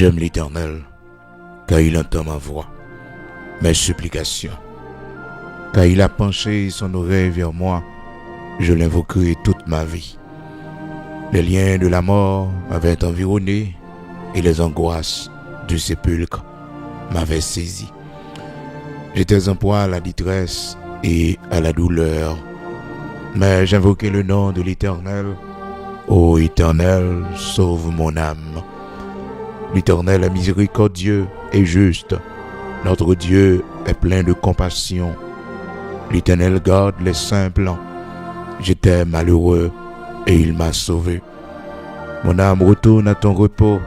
J'aime l'Éternel, car il entend ma voix, mes supplications. Car il a penché son oreille vers moi, je l'invoquerai toute ma vie. Les liens de la mort m'avaient environné et les angoisses du sépulcre m'avaient saisi. J'étais en proie à la détresse et à la douleur, mais j'invoquais le nom de l'Éternel. Ô Éternel, sauve mon âme. L'Éternel est miséricordieux et juste. Notre Dieu est plein de compassion. L'Éternel garde les simples. J'étais malheureux et il m'a sauvé. Mon âme retourne à ton repos,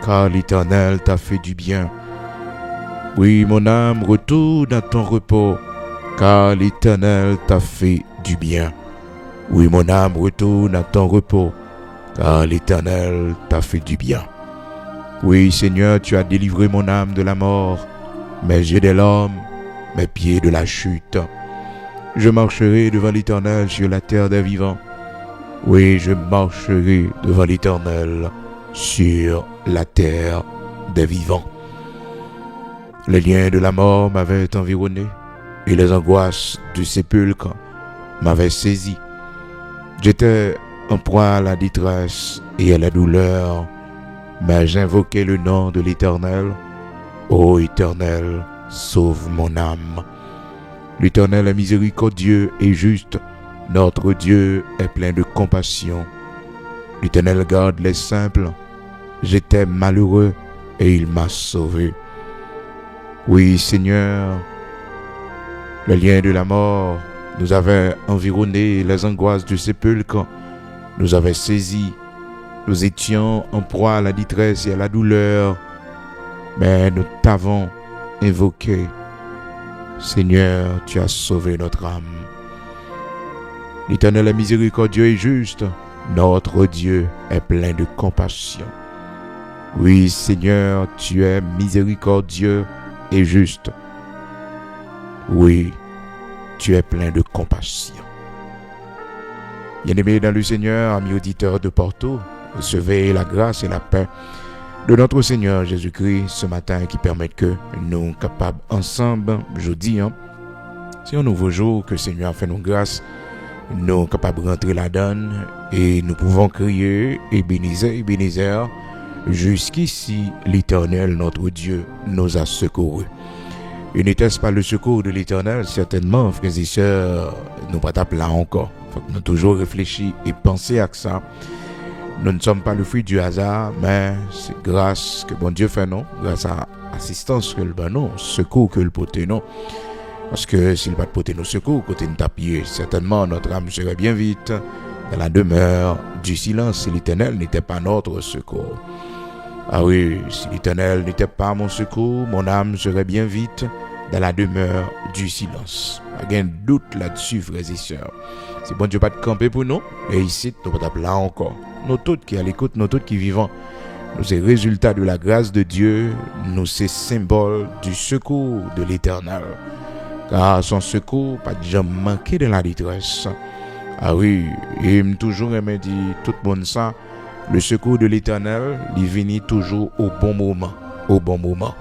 car l'Éternel t'a fait du bien. Oui, mon âme retourne à ton repos, car l'Éternel t'a fait du bien. Oui, mon âme retourne à ton repos, car l'Éternel t'a fait du bien. Oui, Seigneur, tu as délivré mon âme de la mort, mes yeux de l'homme, mes pieds de la chute. Je marcherai devant l'Éternel sur la terre des vivants. Oui, je marcherai devant l'Éternel sur la terre des vivants. Les liens de la mort m'avaient environné et les angoisses du sépulcre m'avaient saisi. J'étais en proie à la détresse et à la douleur, mais j'invoquais le nom de l'Éternel. Ô Éternel, sauve mon âme. L'Éternel est miséricordieux et juste. Notre Dieu est plein de compassion. L'Éternel garde les simples. J'étais malheureux et il m'a sauvé. Oui, Seigneur, les liens de la mort nous avaient environnés, les angoisses du sépulcre nous avaient saisis. Nous étions en proie à la détresse et à la douleur, mais nous t'avons invoqué. Seigneur, tu as sauvé notre âme. L'Éternel est miséricordieux et juste. Notre Dieu est plein de compassion. Oui, Seigneur, tu es miséricordieux et juste. Oui, tu es plein de compassion. Bien-aimés dans le Seigneur, amis auditeurs de partout, recevez la grâce et la paix de notre Seigneur Jésus-Christ ce matin qui permettent que nous capables ensemble, jeudi, c'est un nouveau jour que le Seigneur a fait nos grâces, nous capables de rentrer là-dedans et nous pouvons crier Ebenezer, Ebenezer, jusqu'ici l'Éternel notre Dieu nous a secourus. Et n'était-ce pas le secours de l'Éternel? Certainement, frères et sœurs, nous pas taper là encore. Faut que nous toujours réfléchir et penser à ça. Nous ne sommes pas le fruit du hasard, mais c'est grâce que bon Dieu fait non, grâce à l'assistance que le ben non, secours que le pote non. Parce que s'il pas pote nos secours, côté nous tapier, certainement notre âme serait bien vite dans la demeure du silence si l'Éternel n'était pas notre secours. Ah oui, si l'Éternel n'était pas mon secours, mon âme serait bien vite dans la demeure du silence. Pas de doute là-dessus, frères et sœurs. Si bon Dieu pas de camper pour nous, et ici, nous pas là encore. Nous tous qui à l'écoute, nous tous qui vivons, nous c'est résultat de la grâce de Dieu, nous c'est symbole du secours de l'Éternel. Car son secours pas déjà manqué dans la détresse. Ah oui, il m'a toujours aimé dire tout le monde ça. Le secours de l'Éternel, il vient toujours au bon moment. Au bon moment.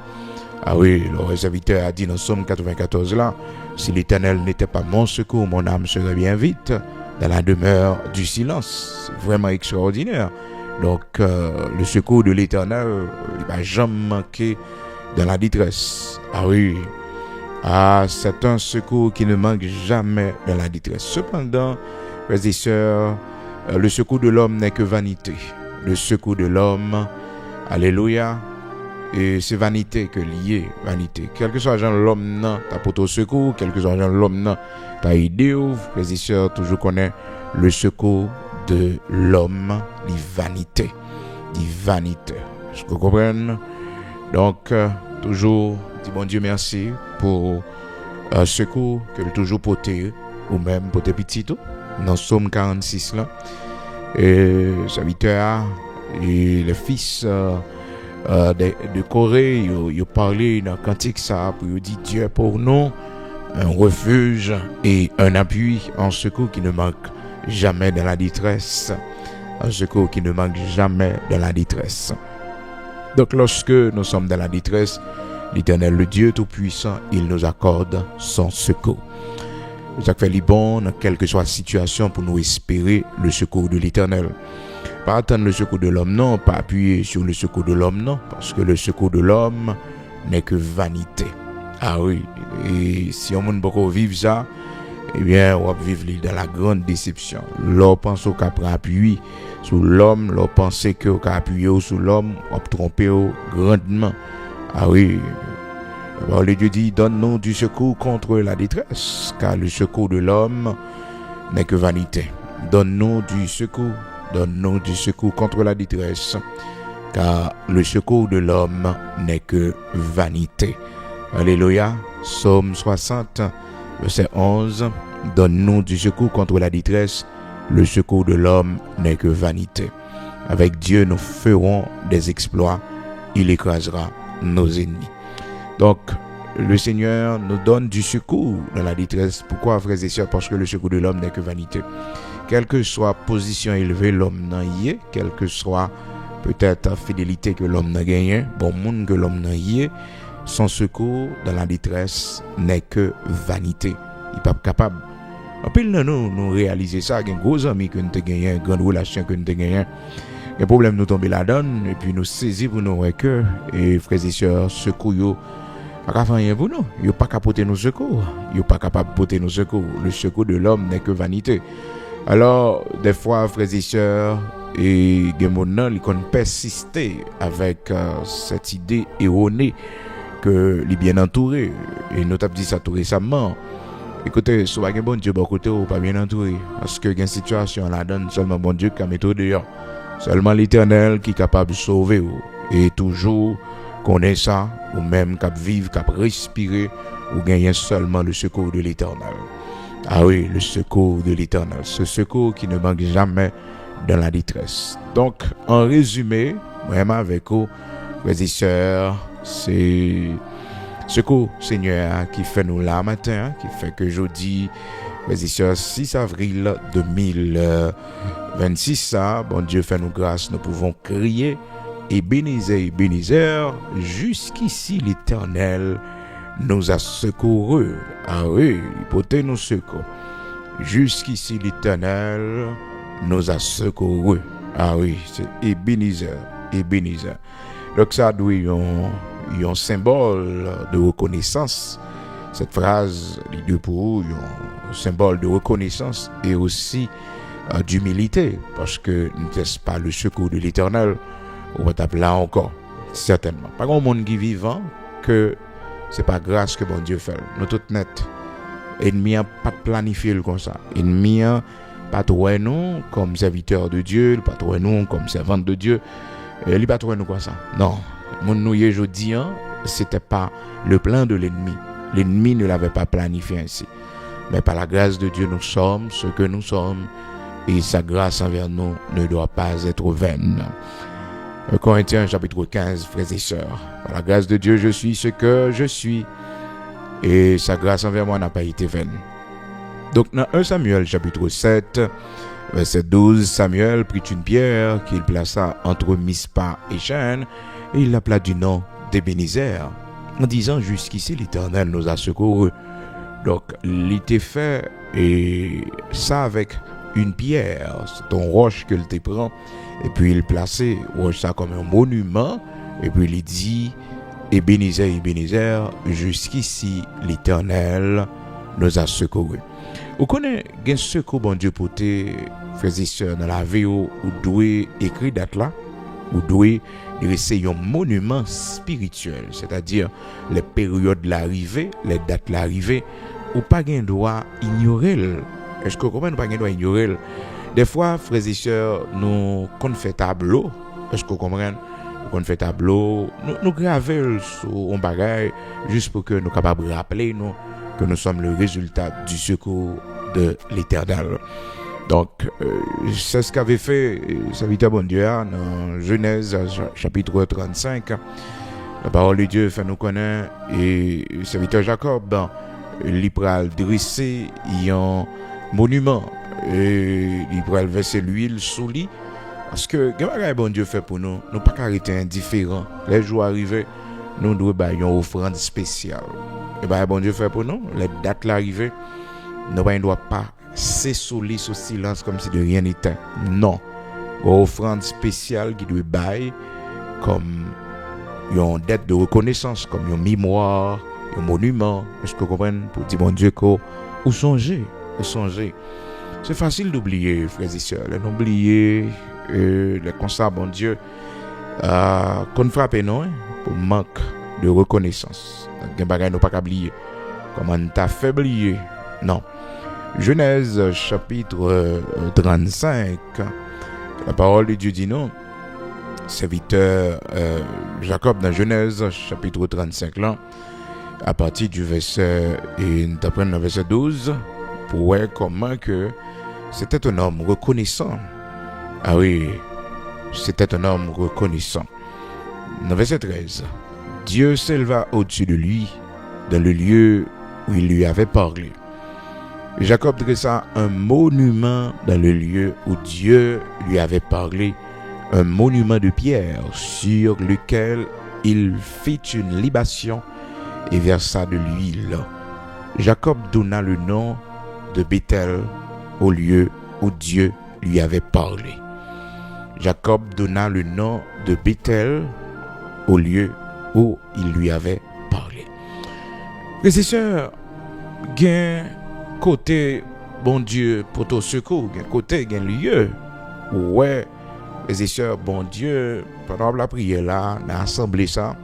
Ah oui, le serviteur a dit dans Somme 94 là, si l'Éternel n'était pas mon secours, mon âme serait bien vite dans la demeure du silence. C'est vraiment extraordinaire. Donc, le secours de l'Éternel, il va jamais manquer dans la détresse. Ah oui. Ah, c'est un secours qui ne manque jamais dans la détresse. Cependant, frères et sœurs, le secours de l'homme n'est que vanité. Le secours de l'homme, alléluia, et c'est vanité que lié, vanité. Quel que soit l'homme, non, t'as pour ton secours, quel que soit l'homme, non, t'as idée, frères et sœurs, toujours connaît le secours de l'homme, les vanités. Est-ce que vous comprenez? Donc, toujours, dis bon Dieu merci pour secours que le toujours porté, ou même pour tes petits tout. Dans Somme 46 là, et serviteur et le fils de Corée, il parlait dans cantique ça pour dire Dieu pour nous un refuge et un appui, un secours qui ne manque jamais dans la détresse, un secours qui ne manque jamais dans la détresse. Donc lorsque nous sommes dans la détresse, l'Éternel, le Dieu Tout-Puissant, il nous accorde son secours. Ça fait bon, dans quelle que soit la situation, pour nous espérer le secours de l'Éternel. Pas attendre le secours de l'homme, non, pas appuyer sur le secours de l'homme, non, parce que le secours de l'homme n'est que vanité. Ah oui, et si on ne peut pas vivre ça, eh bien, on va vivre dans la grande déception. L'on pense au cap appui sur l'homme, l'on pense que au cap appuyer sur l'homme, on tromper grandement. Ah oui, alors le Dieu dit, donne-nous du secours contre la détresse, car le secours de l'homme n'est que vanité. Donne-nous du secours contre la détresse, car le secours de l'homme n'est que vanité. Alléluia. Psaume 60, verset 11. Donne-nous du secours contre la détresse, le secours de l'homme n'est que vanité. Avec Dieu, nous ferons des exploits, il écrasera nos ennemis. Donc, le Seigneur nous donne du secours dans la détresse. Pourquoi, frères et sœurs? Parce que le secours de l'homme n'est que vanité. Quelle que soit position élevée, l'homme n'a y est, quelle que soit peut-être fidélité que l'homme n'a gagné, bon monde que l'homme n'a y est, son secours dans la détresse n'est que vanité. Il n'est pas capable. En plus, nous réaliser ça, il y a un gros ami que nous avons gagné, une grande relation que nous avons gagné. Un problème nous tomber la donne, et puis nous saisir pour nous que, et frères et sœurs, secours, yo, pas faire rien pour nous. Yo pas capable porter nos secours. Yo pas capable porter nos secours. Le secours de l'homme n'est que vanité. Alors, des fois, frères et sœurs, et Gemonan, ils ont persisté avec cette idée erronée que les bien entourés, et nous avons dit ça tout récemment. Écoutez, si vous avez un bon Dieu, bon côté, vous pas bien entouré. Parce que une situation, la donne seulement bon Dieu qui a méthode dehors. Seulement l'Éternel qui est capable de sauver vous. Et toujours, connaît ça, ou même cap vivre, cap respirer, ou gagner seulement le secours de l'Éternel. Ah oui, le secours de l'Éternel. Ce secours qui ne manque jamais dans la détresse. Donc, en résumé, vraiment avec vous, frères et sœurs, c'est secours, Seigneur, qui fait nous là matin, qui fait que jeudi, frères et sœurs, 6 avril 2026, ça, bon Dieu fait nous grâce, nous pouvons crier, Ebenezer, jusqu'ici l'Éternel nous a secourus. Ah oui, il portait nos secours. Jusqu'ici l'Éternel nous a secourus. Ah oui, c'est Ebenezer. Donc ça doit y un symbole de reconnaissance. Cette phrase, les deux pour eux, un symbole de reconnaissance et aussi d'humilité, parce que n'est-ce pas le secours de l'Éternel, on va t'appeler là encore, certainement. Pas grand monde qui vivant que c'est pas grâce que bon Dieu fait. Nous tout net. Ennemi a pas planifié comme ça. Ennemi a pas trouvé nous comme serviteurs de Dieu, pas trouvé nous comme servantes de Dieu. Il pas trouvé nous comme ça. Non. Mon nous aujourd'hui, c'était pas le plan de l'ennemi. L'ennemi ne l'avait pas planifié ainsi. Mais par la grâce de Dieu, nous sommes ce que nous sommes. Et sa grâce envers nous ne doit pas être vaine. Corinthiens chapitre 15, frères et sœurs. Par la grâce de Dieu, je suis ce que je suis. Et sa grâce envers moi n'a pas été vaine. Donc, dans 1 Samuel chapitre 7, verset 12, Samuel prit une pierre qu'il plaça entre Mispa et Chêne, et il l'appela du nom d'Ebenezer, en disant, jusqu'ici l'Éternel nous a secourus. Donc, il était fait, et ça avec une pierre, c'est ton roche que te prend, et puis il plaçait roche ça comme un monument, et puis il dit, Ebenezer, jusqu'ici l'Éternel nous a secourus. Vous connaissez un secours bon Dieu pour tes frères et sœurs dans la vie où doit écrire date là, où doit dresser un monument spirituel, c'est-à-dire les périodes de l'arrivée, les dates de l'arrivée, ou pas gain droit ignorer. Est-ce que vous comprenez pas gain droit ignorer? Des fois, frères et sœurs, nous qu'on fait tableau. Est-ce que vous comprenez? Qu'on fait tableau, nous graver sur un bagage juste pour que nous capables de rappeler nous que nous sommes le résultat du secours de l'Éternel. Donc, c'est ce qu'avait fait le serviteur bon Dieu dans Genèse chapitre 35. La parole de Dieu fait nous connaître et le serviteur Jacob, il pral dresser un monument et il pral verser l'huile sous lui Parce que, ce bon Dieu fait pour nous, nous pas arrêter indifférents. Les jours arrivés, nous devons faire une offrande spéciale. Et bon Dieu fait pour nous, les dates l'arrivée, nous ne doit pas s'essoler sous silence comme si de rien n'était. Non. Une offrande spéciale qui doit bailler comme une dette de reconnaissance, comme une mémoire, un monument. Est-ce que vous comprenez? Pour dire bon Dieu que ou songer. C'est facile d'oublier, frères et sœurs. D'oublier les constats, bon Dieu, qu'on frappe non, pour manque de reconnaissance. Donc, il n'y a pas qu'à oublier. Comment t'as fait oublier? Non. Genèse chapitre 35. La parole de Dieu dit non. Serviteur Jacob dans Genèse chapitre 35 là, à partir du verset, et nous apprenons le verset 12, pour voir comment que c'était un homme reconnaissant. Ah oui, c'était un homme reconnaissant. Dans le verset 13, Dieu s'éleva au-dessus de lui, dans le lieu où il lui avait parlé. Jacob dressa un monument dans le lieu où Dieu lui avait parlé, un monument de pierre sur lequel il fit une libation et versa de l'huile. Jacob donna le nom de Bethel au lieu où Dieu lui avait parlé. Jacob donna le nom de Bethel au lieu où il lui avait parlé. Frères et sœurs, gain côté bon Dieu pour ton secours, gain côté gain lieu. Ouais, frères et sœurs, bon Dieu, pendant la prière là, dans l'assemblée ça,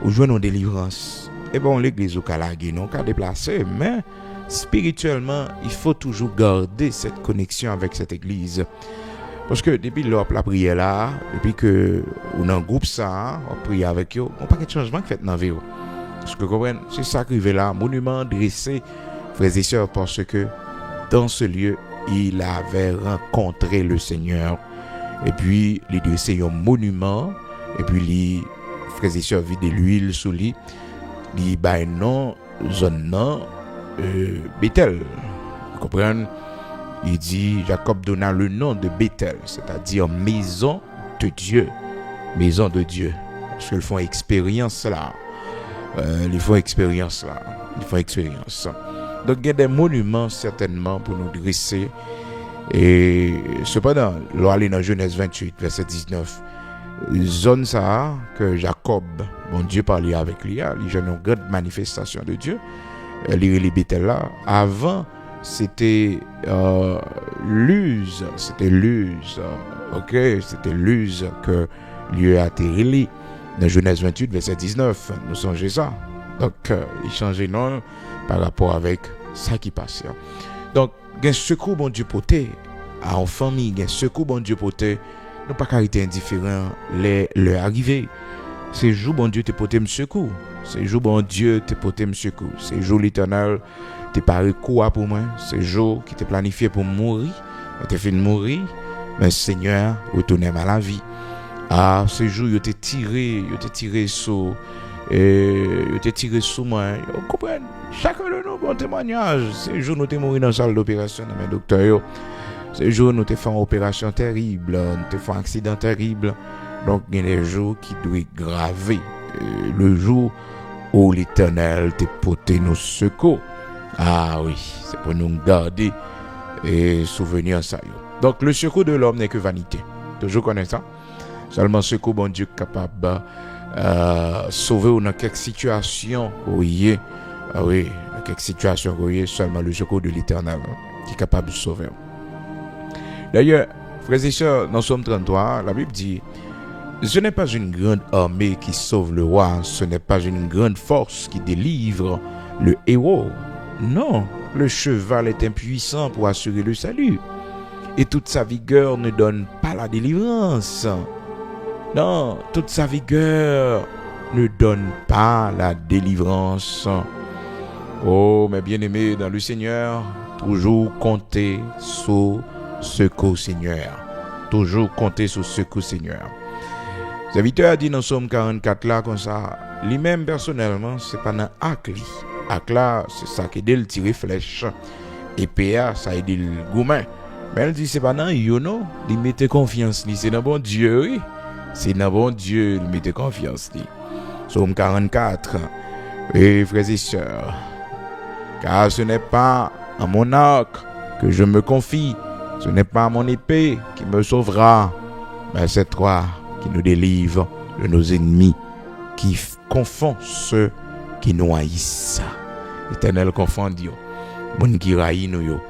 où jouons nos délivrances. Et bon, l'église au Calagé, non qu'à déplacer, mais spirituellement, il faut toujours garder cette connexion avec cette église. Parce que depuis la prière là, depuis que on a un groupe ça, on prie avec eux, on pas de changement qui fait dans la vie. Parce que vous comprenez, c'est ça qui est là, monument dressé, frères et sœurs, parce que dans ce lieu, il avait rencontré le Seigneur. Et puis, il dressé un monument, et puis, les frères et sœurs vident de l'huile sous lui. Il y a non, zone non, Bethel. Vous comprenez? Il dit, Jacob donna le nom de Bethel, c'est-à-dire maison de Dieu. Maison de Dieu. Parce qu'ils font expérience là. Ils font expérience. Donc, il y a des monuments certainement pour nous dresser. Et cependant, l'on aller dans Genèse 28, verset 19. Zone ça que Jacob, bon Dieu parlait avec lui, il y a une grande manifestation de Dieu. Les Bethel là. Avant, c'était Luz, c'était Luz que Dieu a atterri dans Genèse 28, verset 19. Nous songez ça. Donc, il changeait non par rapport avec ça qui passait. Donc, il y a un secours bon Dieu poté en famille, il y a un secours bon Dieu poté. Nous pas carité indifférent les arrivées. C'est jour bon Dieu te poté me secours. C'est jour bon Dieu te poté me secours. C'est jour l'Éternel te paré quoi pour moi. C'est jour qui te planifié pour mourir. Tu fait mourir, mais Seigneur retourne à la vie. Ah, ce jour il te tiré sur moi. Vous comprenez? Chacun de nous bon témoignage. Ce jour nous te mourir dans la salle d'opération dans mes docteurs. Ce jour nous te fait une opération terrible, nous te fait un accident terrible. Donc il y a des jours qui doivent graver le jour où l'Éternel te porté nos secours. Ah oui, c'est pour nous garder et souvenir ça. Donc le secours de l'homme n'est que vanité. Toujours connais ça. Seulement secours bon Dieu capable sauver ou dans quelques situations oui. Ah oui, dans quelques situations oui, seulement le secours de l'Éternel qui est capable de sauver. D'ailleurs, frères et sœurs, dans Somme 33, la Bible dit: ce n'est pas une grande armée qui sauve le roi, ce n'est pas une grande force qui délivre le héros. Non, le cheval est impuissant pour assurer le salut. Et toute sa vigueur ne donne pas la délivrance. Non, toute sa vigueur ne donne pas la délivrance. Oh, mes bien-aimés dans le Seigneur, toujours comptez sur secours Seigneur. Toujours compter sur secours Seigneur. Serviteur a dit dans Somme 44 là comme ça, lui-même personnellement, c'est pas dans acte. Acte là, c'est ça qui aide le tirer flèche. Et PA, ça aide le goumen. Mais elle dit, c'est pas dans yo, non. Il mettait confiance, c'est dans bon Dieu, oui. C'est dans bon Dieu, il mettait confiance. Psaume 44. Et frères et sœurs, car ce n'est pas à mon arc que je me confie, ce n'est pas mon épée qui me sauvera, mais c'est toi qui nous délivre de nos ennemis, qui confond ceux qui nous haïssent. L'Éternel confond Dieu. Moun qui raït nous yo,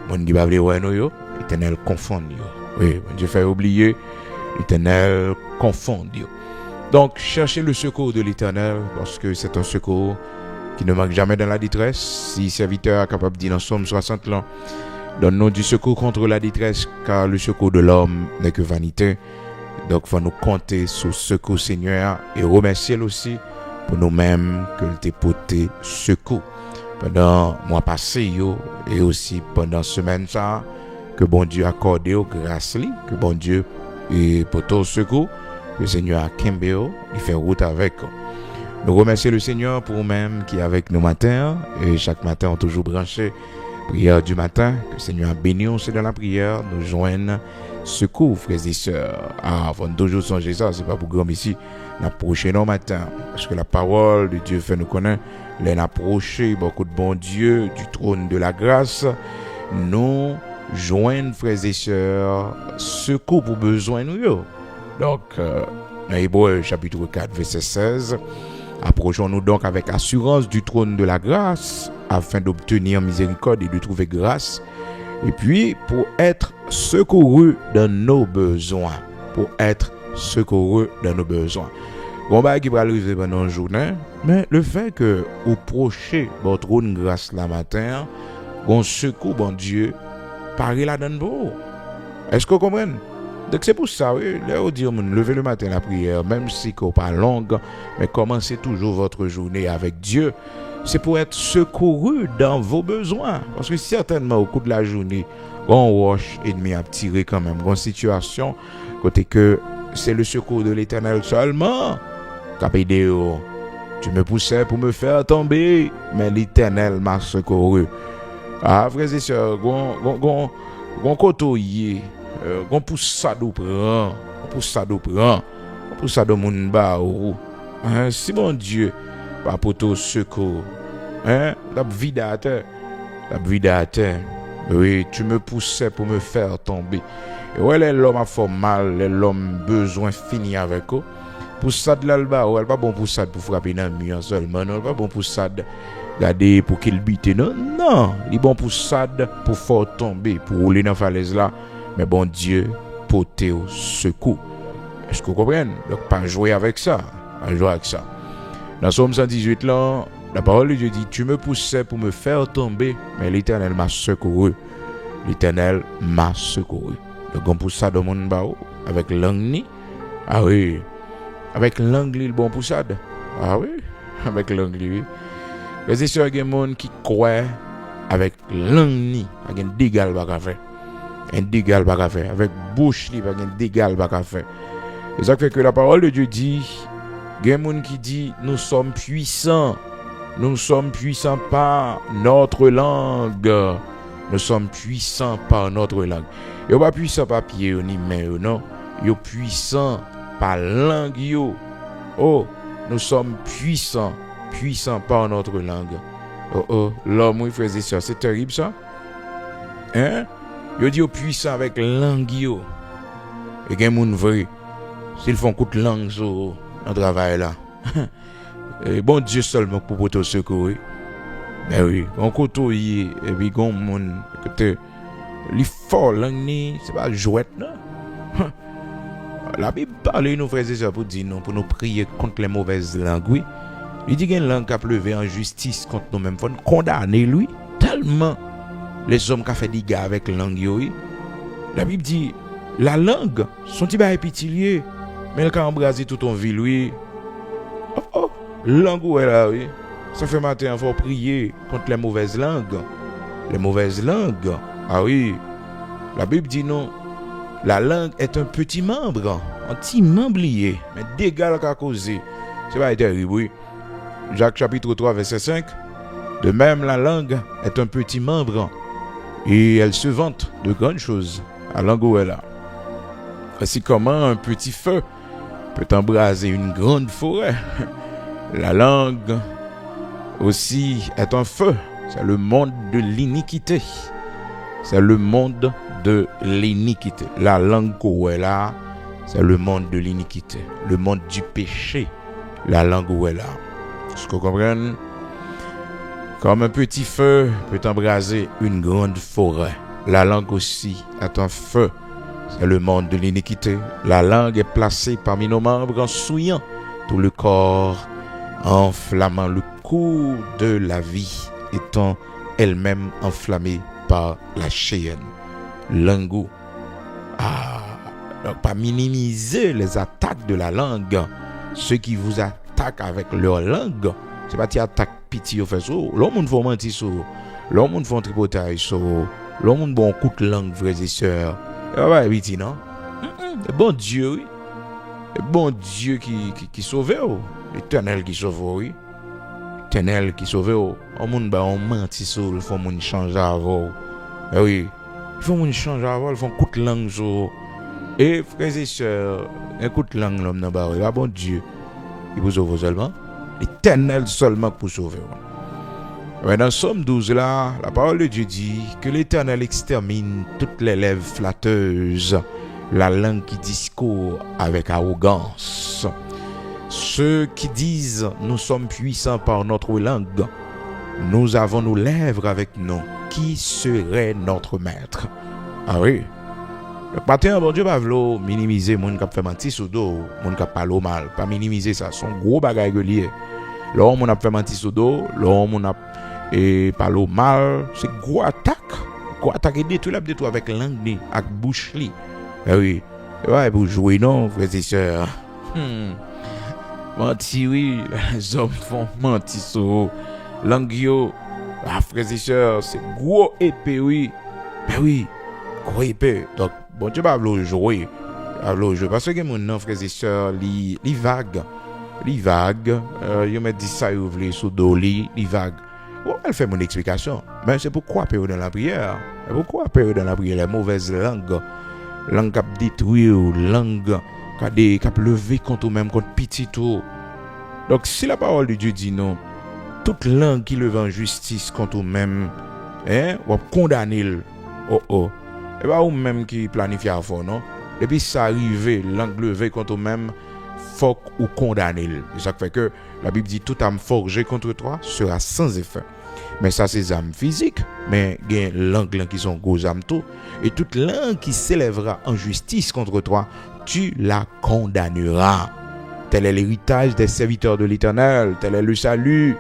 moun qui va vouloir nous yo, l'Éternel confond yo. Oui, Dieu fait oublier, l'Éternel confond Dieu. Donc, cherchez le secours de l'Éternel, parce que c'est un secours qui ne manque jamais dans la détresse. Si serviteur est capable de dire dans Somme 60 là, donne-nous du secours contre la détresse, car le secours de l'homme n'est que vanité. Donc, il faut nous compter sur le secours Seigneur et remercier aussi pour nous-mêmes que le porté secours pendant le mois passé et aussi pendant la semaine ça, que bon Dieu accorde aux grâces, que bon Dieu et pour tout secours, que le Seigneur a Kembeo, il fait route avec. Nous remercions le Seigneur pour nous-mêmes qui est avec nous matin et chaque matin on toujours branché prière du matin, que le Seigneur a béni aussi dans la prière, nous joignent secours frères et sœurs. Faut toujours songer ça, c'est pas pour grand ici, l'approcher nos matins, parce que la parole de Dieu fait nous connaître, l'approcher beaucoup de bon Dieu du trône de la grâce, nous joignent frères et sœurs secours pour besoin nous. Donc, dans Hébreux chapitre 4 verset 16, approchons-nous donc avec assurance du trône de la grâce afin d'obtenir miséricorde et de trouver grâce, et puis pour être secourus dans nos besoins, pour être secourus dans nos besoins. Bon bah qui va arriver pendant une journée, mais le fait que vous prochez votre trône grâce la matin, bon secours bon Dieu, paraît là dans vous. Est-ce que vous comprenez? Donc c'est pour ça, oui, là on dit, levez le matin la prière, même si qu'on pas longue, mais commencez toujours votre journée avec Dieu. C'est pour être secouru dans vos besoins. Parce que certainement au cours de la journée, on roche ennemi à tirer quand même, une situation, côté que c'est le secours de l'Éternel seulement. Capédéo, tu me poussais pour me faire tomber, mais l'Éternel m'a secouru. Ah, frères et sœurs, gon kotoye, gon poussade ou prend, on poussade au moun ba ou. Si mon Dieu pas pour ton secours, la vie à terre. Oui, tu me poussais pour me faire tomber. Et ouais, l'homme a fait mal, l'homme besoin fini avec eux. Poussade là le bas, elle pas bon poussade pour frapper dans le mur seulement, non, pas bon poussade garder pour qu'il bite, non, il bon poussade pour faire tomber, pour rouler dans la falaise là, mais bon Dieu porter au secours. Est-ce que vous comprenez? Donc pas jouer avec ça, Dans Somme 118 là, la parole de Dieu dit, tu me poussais pour me faire tomber, mais l'Éternel m'a secouru. Donc on pousse ça dans mon bao avec langue ni. Ah oui. Avec langue li bon poussade. Ah oui, avec langue li. Les sœurs gen monde qui croit avec langue ni, avec un dégal pas faire. Avec bouche li, avec un dégal pas faire. Et ça fait que la parole de Dieu dit, gen monde qui dit nous sommes puissants par notre langue. Nous sommes puissants par notre langue. Yo pas puissant par pied ni main non. Yo puissant par langue yo. Oh, nous sommes puissants par notre langue. Oh, l'homme oui frères et sœurs, c'est terrible ça. Yo dit yo puissant avec langue yo. Et gen moun vrai. S'ils font coup de langue sur un travail là. Et bon Dieu seulement pour te secourir. Mais oui, on côtoie et puis gon moun côté li fort langue ni, c'est pas jouette non. La Bible parle nous frères et sœurs pour dire non, pour nous prier contre les mauvaises langues. Oui. Il dit qu'il y a une langue qui a pleuvé en justice contre nous-mêmes. Il faut condamner lui tellement les hommes qui ont fait des gars avec la langue. Oui. La Bible dit la langue, son petit bail pitilier, mais elle a embrasé tout ton vie lui. Oh, langue où elle a oui. Ça fait matin, il faut prier contre les mauvaises langues. Les mauvaises langues. Ah oui. La Bible dit non. La langue est un petit membre, un petit membre lié, mais d'égal qu'à causer. C'est pas terrible, oui. Jacques chapitre 3, verset 5. De même, la langue est un petit membre, Et elle se vante de grandes choses. La langue où elle a. Voici comment un petit feu peut embraser une grande forêt. La langue aussi est un feu. C'est le monde de l'iniquité. C'est le monde de l'iniquité. La langue où elle a, c'est le monde de l'iniquité. Le monde du péché. La langue où elle a. Est-ce que vous comprenez? Comme un petit feu peut embraser une grande forêt. La langue aussi est un feu. C'est le monde de l'iniquité. La langue est placée parmi nos membres en souillant tout le corps, enflammant le cours de la vie, étant elle-même enflammée par la chienne. Langue. Donc pas minimiser les attaques de la langue. Ceux qui vous attaquent avec leur langue, c'est pas qu'ils attaquent pitié au fait ça. L'homme faut mentir ça. L'homme font tripotage ça. L'homme bon coup de langue, frères et sœurs. Ouais, pitié, non? Le bon Dieu, oui. Le bon Dieu qui sauve, l'éternel qui sauve, oui. L'éternel qui sauve, on mentit ça, il faut qu'on change avant. Oui, il faut qu'on change avant, il faut coup de langue ça. Et frères et sœurs, un coup de langue l'homme n'a pas, il va bon Dieu. Il vous sauve seulement. L'éternel seulement pour sauver. Mais dans Somme 12 là, la parole de Dieu dit que l'Éternel extermine toutes les lèvres flatteuses, la langue qui discourt avec arrogance. Ceux qui disent nous sommes puissants par notre langue, nous avons nos lèvres avec nous. Qui serait notre maître? Ah oui. Le matin, bon Dieu va vouloir minimiser mon qui fait mentir sous dos, mon qui parle mal, pas minimiser ça, son gros bagage lié. L'homme on a fait mentir sous dos, l'homme on a et parle mal, c'est gros attaque et détruire avec langue avec bouche li. Oui. Ouais, pour jouer non, frères et sœurs. Mentir oui, les hommes font mentir sur langue yo. Ah, frères et sœurs, c'est gros épée oui. Ben oui, gros épée. Donc bon Dieu va vouloir jouer. Parce que mon nom frères et sœurs, li vague. Li vague, yo me dit ça yo vle sous dos li vague. Oh, elle fait mon explication. Mais c'est pourquoi période dans la prière. Pourquoi période dans la prière les mauvaises langues. Langue qui détruit, langue qui a levé contre même contre petit tout. Donc si la parole de Dieu dit non, toute langue qui lève en justice contre même, ou condamner. Et pas ou même qui planifie à fond, non? Depuis ça arrive, langue levée contre même, faut ou condamner. Et ça fait que la Bible dit toute âme forgée contre toi sera sans effet. Mais ça c'est âme physique, mais il y a langue qui sont gros âmes tout. Et toute langue qui s'élèvera en justice contre toi, tu la condamneras. Tel est l'héritage des serviteurs de l'Éternel, tel est le salut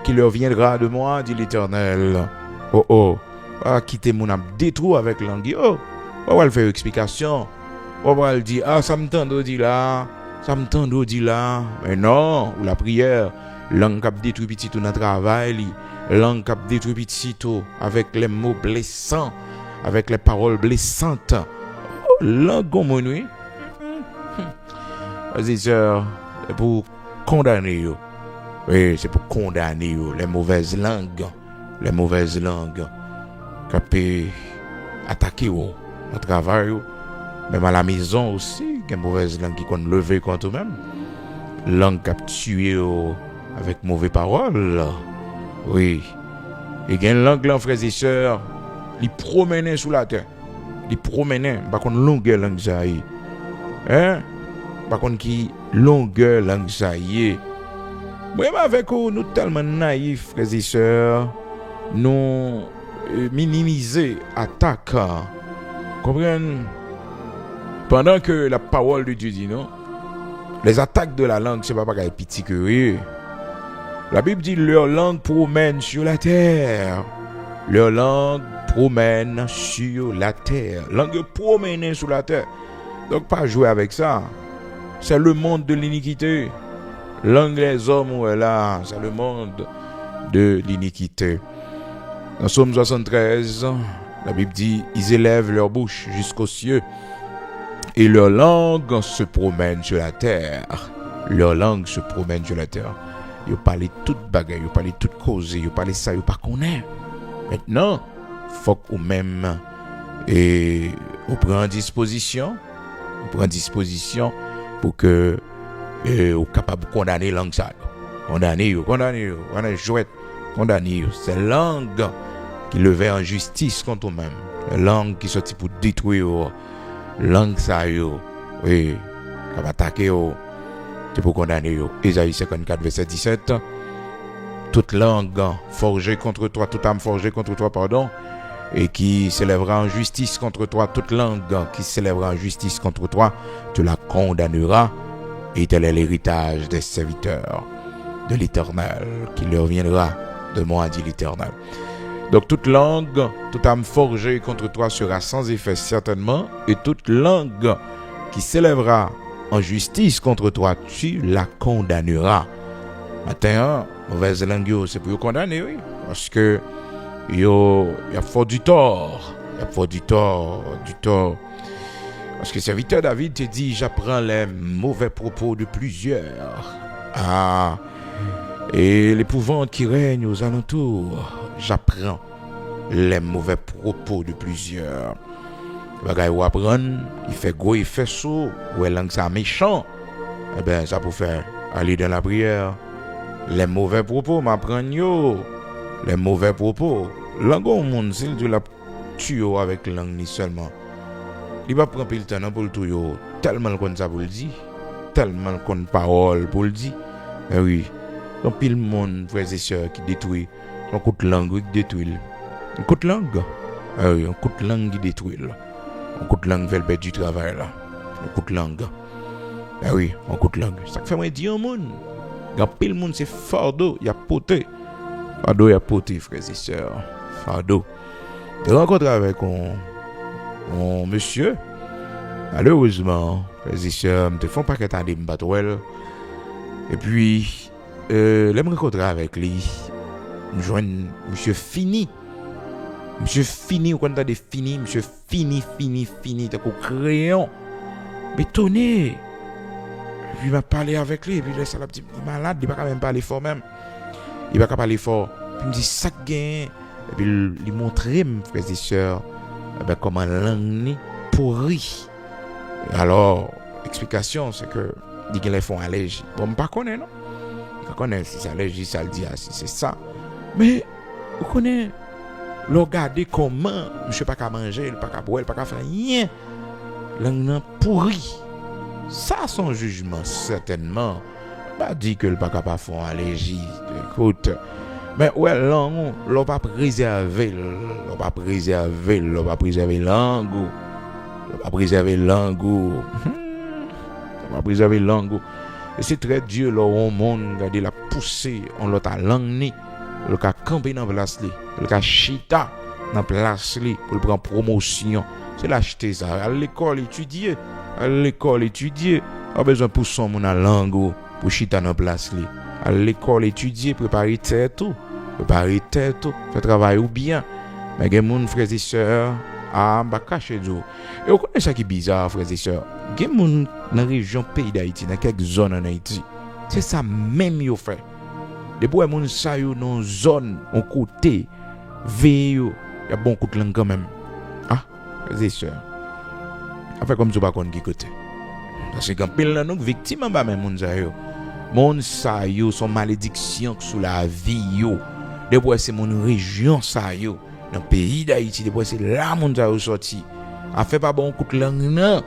qui leur viendra de moi, dit l'Éternel. Quitter mon âme détruit avec langue. Elle fait une explication. Elle dit, ça me tente de dire là. Mais non, ou la prière, langue qui détruit petit tout notre travail, langue qui détruit petit tout avec les mots blessants, avec les paroles blessantes. Langue comme oui. Vas-y, sœur, c'est pour condamner. Oui, c'est pour condamner les mauvaises langues. Les mauvaises langues qui peuvent attaquer au travail. Même à la maison aussi, il y a une mauvaise langue qui peut lever contre eux-mêmes. Langue qui a tué avec mauvaises paroles. Oui. Et il y a une langue là, frères et sœurs, qui promène sous la terre. Qui promène, par contre, longueur langue ça y est. Par contre, qui longueur langue ça y est. Même avec nous tellement naïfs, frères et sœurs, nous minimiser attaque. Comprenez? Pendant que la parole de Dieu dit non, les attaques de la langue, c'est pas pareil petit que oui. La Bible dit leur langue promène sur la terre. Leur langue promène sur la terre. Langue promène sur la terre. Donc pas jouer avec ça. C'est le monde de l'iniquité. Langue des hommes est là, c'est le monde de l'iniquité. Dans Somme 73, la Bible dit ils élèvent leur bouche jusqu'aux cieux. Et leur langue se promène sur la terre. Leur langue se promène sur la terre. Ils parlent toute bagaille, ils parlent toute cause, ils parlent ça, ils pas connaît. Maintenant, faut ou même et on prend disposition pour que ou capable de condamner langue ça. Condamner, jouet, condamner. C'est langue qui levait en justice contre eux-mêmes. La langue qui sortit pour détruire. Langue ça yo. Oui, qui va attaquer c'est pour condamner. Ésaïe 54 verset 17. Toute langue forgée contre toi, toute âme forgée contre toi, pardon, et qui s'élèvera en justice contre toi, toute langue qui s'élèvera en justice contre toi, tu la condamneras, et tel est l'héritage des serviteurs de l'Éternel, qui leur viendra de moi, dit l'Éternel. Donc toute langue, toute âme forgée contre toi sera sans effet certainement, et toute langue qui s'élèvera en justice contre toi, tu la condamneras. Maintenant, mauvaise langue, c'est pour vous condamner, oui, parce que il y a fort du tort. Parce que serviteur David te dit, j'apprends les mauvais propos de plusieurs. Et l'épouvante qui règne aux alentours, j'apprends les mauvais propos de plusieurs. Bagay ou apprendre, il fait gros, il fait saut, ou est langue ça méchant. Eh bien, ça pour faire aller dans la prière. Les mauvais propos m'apprennent yo. Les mauvais propos. Langue au monde, s'il tu la tue avec langue ni seulement. Il va prendre le temps pour le tout yo. Tellement qu'on ça pour le dire. Tellement qu'on parole pour le dire. Eh oui. Donc pile monde, frères et sœurs, qui détruit. Un coup de langue qui détruit. Un coup de langue. Eh oui, un coup de langue qui détruit. Un coup de langue fait le bête du travail là. Un coup de langue. Eh oui, un coup de langue. Ça fait moi dire au monde. Quand pile monde c'est fardeau, il y a poté. Fardeau, il y a poté, frères et sœurs. Fardeau. De rencontrer avec mon monsieur. Malheureusement, frères et sœurs, me font pas qu'attendre me battre. Et puis, là, me rencontrer avec lui. Je joigne monsieur Fini. Monsieur Fini, ou quand t'as des Fini, monsieur Fini, t'as qu'au crayon. Mais tenez. Et puis il m'a parlé avec lui, et puis là, ça l'a dit, il est malade, il va quand même parler fort même. Il va quand même parler fort. Puis il me dit, ça gagne. Et puis il montrait, mes frères et sœurs, comment langue pourri. Alors, l'explication, c'est que, il dit qu'ils font allergie. Bon, je ne connais pas, non? Je ne connais pas si c'est allergie, ça le dit, si c'est ça. Mais, vous connaissez, regardez comment, monsieur pas qu'à manger, pas qu'à boire, pas qu'à faire rien. Langue pourri. Ça, son jugement, certainement, pas dit que le pas capable de faire allergie. Écoute, mais ouais, langue, l'on pas préserver langue. Et c'est très Dieu, là, au monde, regardez la poussée, on l'a ta langue, ni, le cas camper dans place, le cas chita dans place, pour prendre promotion. C'est l'acheter ça, à l'école étudier. A besoin pour son mon langue pour chita dans place li. À l'école étudier, préparer tête tout, faire travail ou bien. Mais gen moun frères et sœurs ba cacher dou. Et vous connaissez ça qui est bizarre frères et sœurs. Gen moun dans région pays d'Haïti, dans quelques zones en Haïti. C'est ça même yo fait. Depuis moun sa yo dans zone on côté veille y a bon coup de langue quand même. Frères et sœurs. Après comme tu pas connait qui côté. Parce que quand pile là nous victime ba même moun sa yo. Moun sa yo son malédiction sous la vie yo. Depuis c'est mon région sa yo dans pays d'Haïti depuis c'est là moun sa yo sorti. A fait pas bon coup de langue non.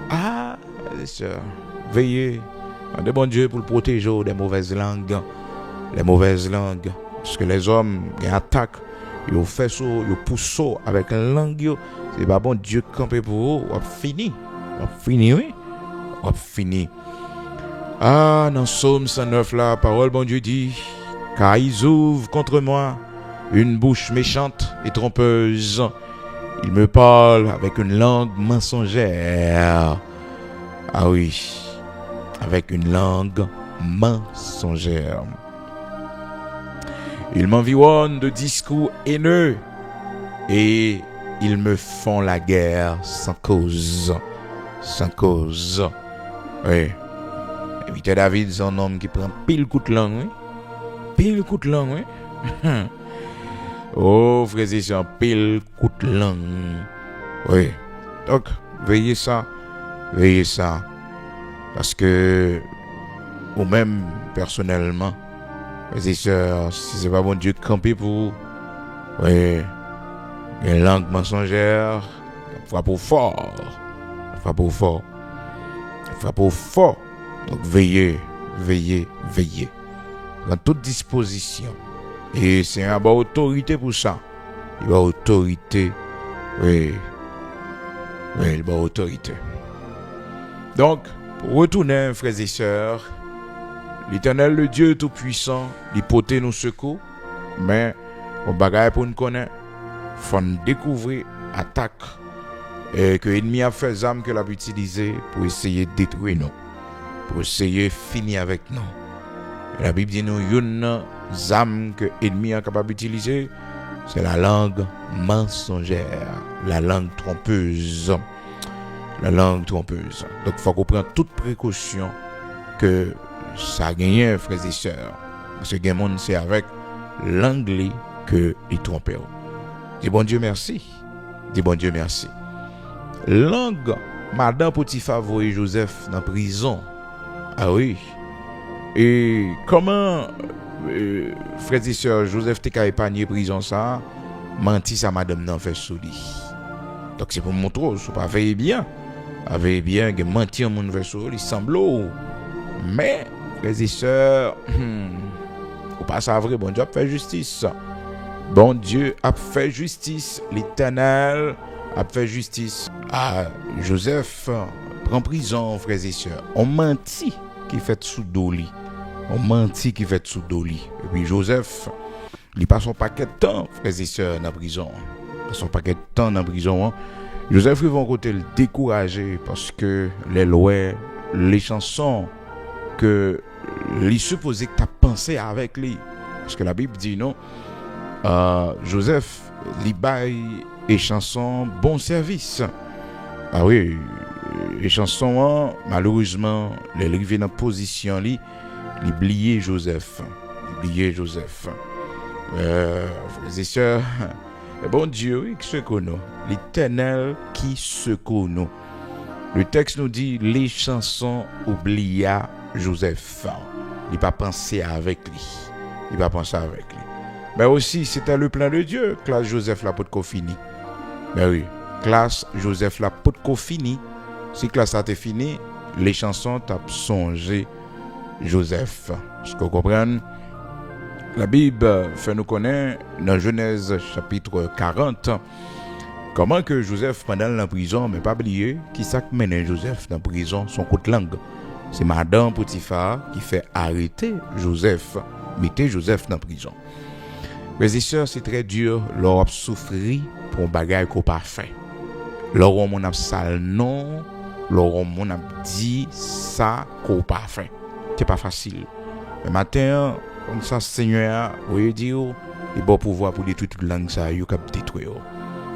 Frères et sœurs, veillez. Demandez bon Dieu pour le protéger des mauvaises langues. Les mauvaises langues parce que les hommes ils attaquent, ils fait ça, ils poussent avec la langue. C'est pas bon Dieu camper pour eux, on fini, oui. On fini. Dans Psaume 109 là, parole bon Dieu dit, car ils ouvrent contre moi une bouche méchante et trompeuse. Ils me parlent avec une langue mensongère. Ah oui, avec une langue mensongère. Ils m'environnent de discours haineux et ils me font la guerre sans cause. Oui. Évitez David, c'est un homme qui prend pile coup de langue, oui. Oh, frères et sœurs, pile coup de langue. Oui. Donc, veillez ça. Parce que, ou même, personnellement, frères et sœurs, si c'est pas bon Dieu camper pour, oui, une langue mensongère, frappe au fort. Donc, veillez. Dans toute disposition. Et c'est un bon autorité pour ça. Il va autorité. Oui, il va autorité. Donc, pour retourner, frères et sœurs, l'Éternel, le Dieu Tout-Puissant, il porte nos secours, mais on bagaille pour nous connaître, faut nous découvrir attaque et que l'ennemi a fait des armes que l'a utilisé pour essayer de détruire nous, pour essayer de finir avec nous. Et la Bible dit nous, une arme que l'ennemi est capable d'utiliser, c'est la langue mensongère, la langue trompeuse. Donc, il faut qu'on prenne toute précaution que ça gagne, frères et sœurs. Parce que le monde, c'est avec l'anglais que il trompe. Dis bon Dieu merci. Langue, Madame Potiphar voyait Joseph dans la prison. Ah oui. Et comment, frères et sœurs, Joseph t'a épargné prison ça, menti ça madame n'en fait sous lui. Donc c'est pour montrer, si vous pas veillez bien, que mentir mon fait sous lui semble. Mais, frères et sœurs, ou pas ça vrai, bon Dieu a fait justice. Bon Dieu a fait justice, l'Éternel a fait justice. Ah, Joseph prend prison, frères et sœurs. On mentit qui fait sous doli. Et puis Joseph, il passe son paquet de temps, frères et sœurs, dans la prison. Joseph, ils vont côté le décourager parce que les lois, les chansons que les supposés que tu as pensé avec lui. Parce que la Bible dit non. Joseph, il baille et chansons bon service. Ah oui, les chansons, malheureusement, les arrivés dans position li, l'oublier Joseph. Frères et sœurs, bon Dieu, oui, qui secoue nous. L'Éternel qui secoue nous. Le texte nous dit, les chansons oublia Joseph. Il n'a pas pensé avec lui. Mais aussi, c'était le plan de Dieu, classe Joseph la pot fini. Mais oui, classe Joseph la pot fini. Si classe a été fini, les chansons t'ont songé Joseph. Est-ce que vous comprenez? La Bible fait nous connaître dans Genèse chapitre 40 comment que Joseph pendant la prison, mais pas oublier qui ça menait Joseph dans la prison, son coup de langue. C'est Madame Potiphar qui fait arrêter Joseph, mettez Joseph dans la prison. Mes sœurs, c'est très dur, leur a souffri pour un bagage qu'on pas fait. Leur on a sale non, leur on a dit ça qu'on pas fait. C'est pas facile. Le matin, comme ça, Seigneur, vous dire, il a bon pouvoir pour détruire toute langue ça, il a détruire.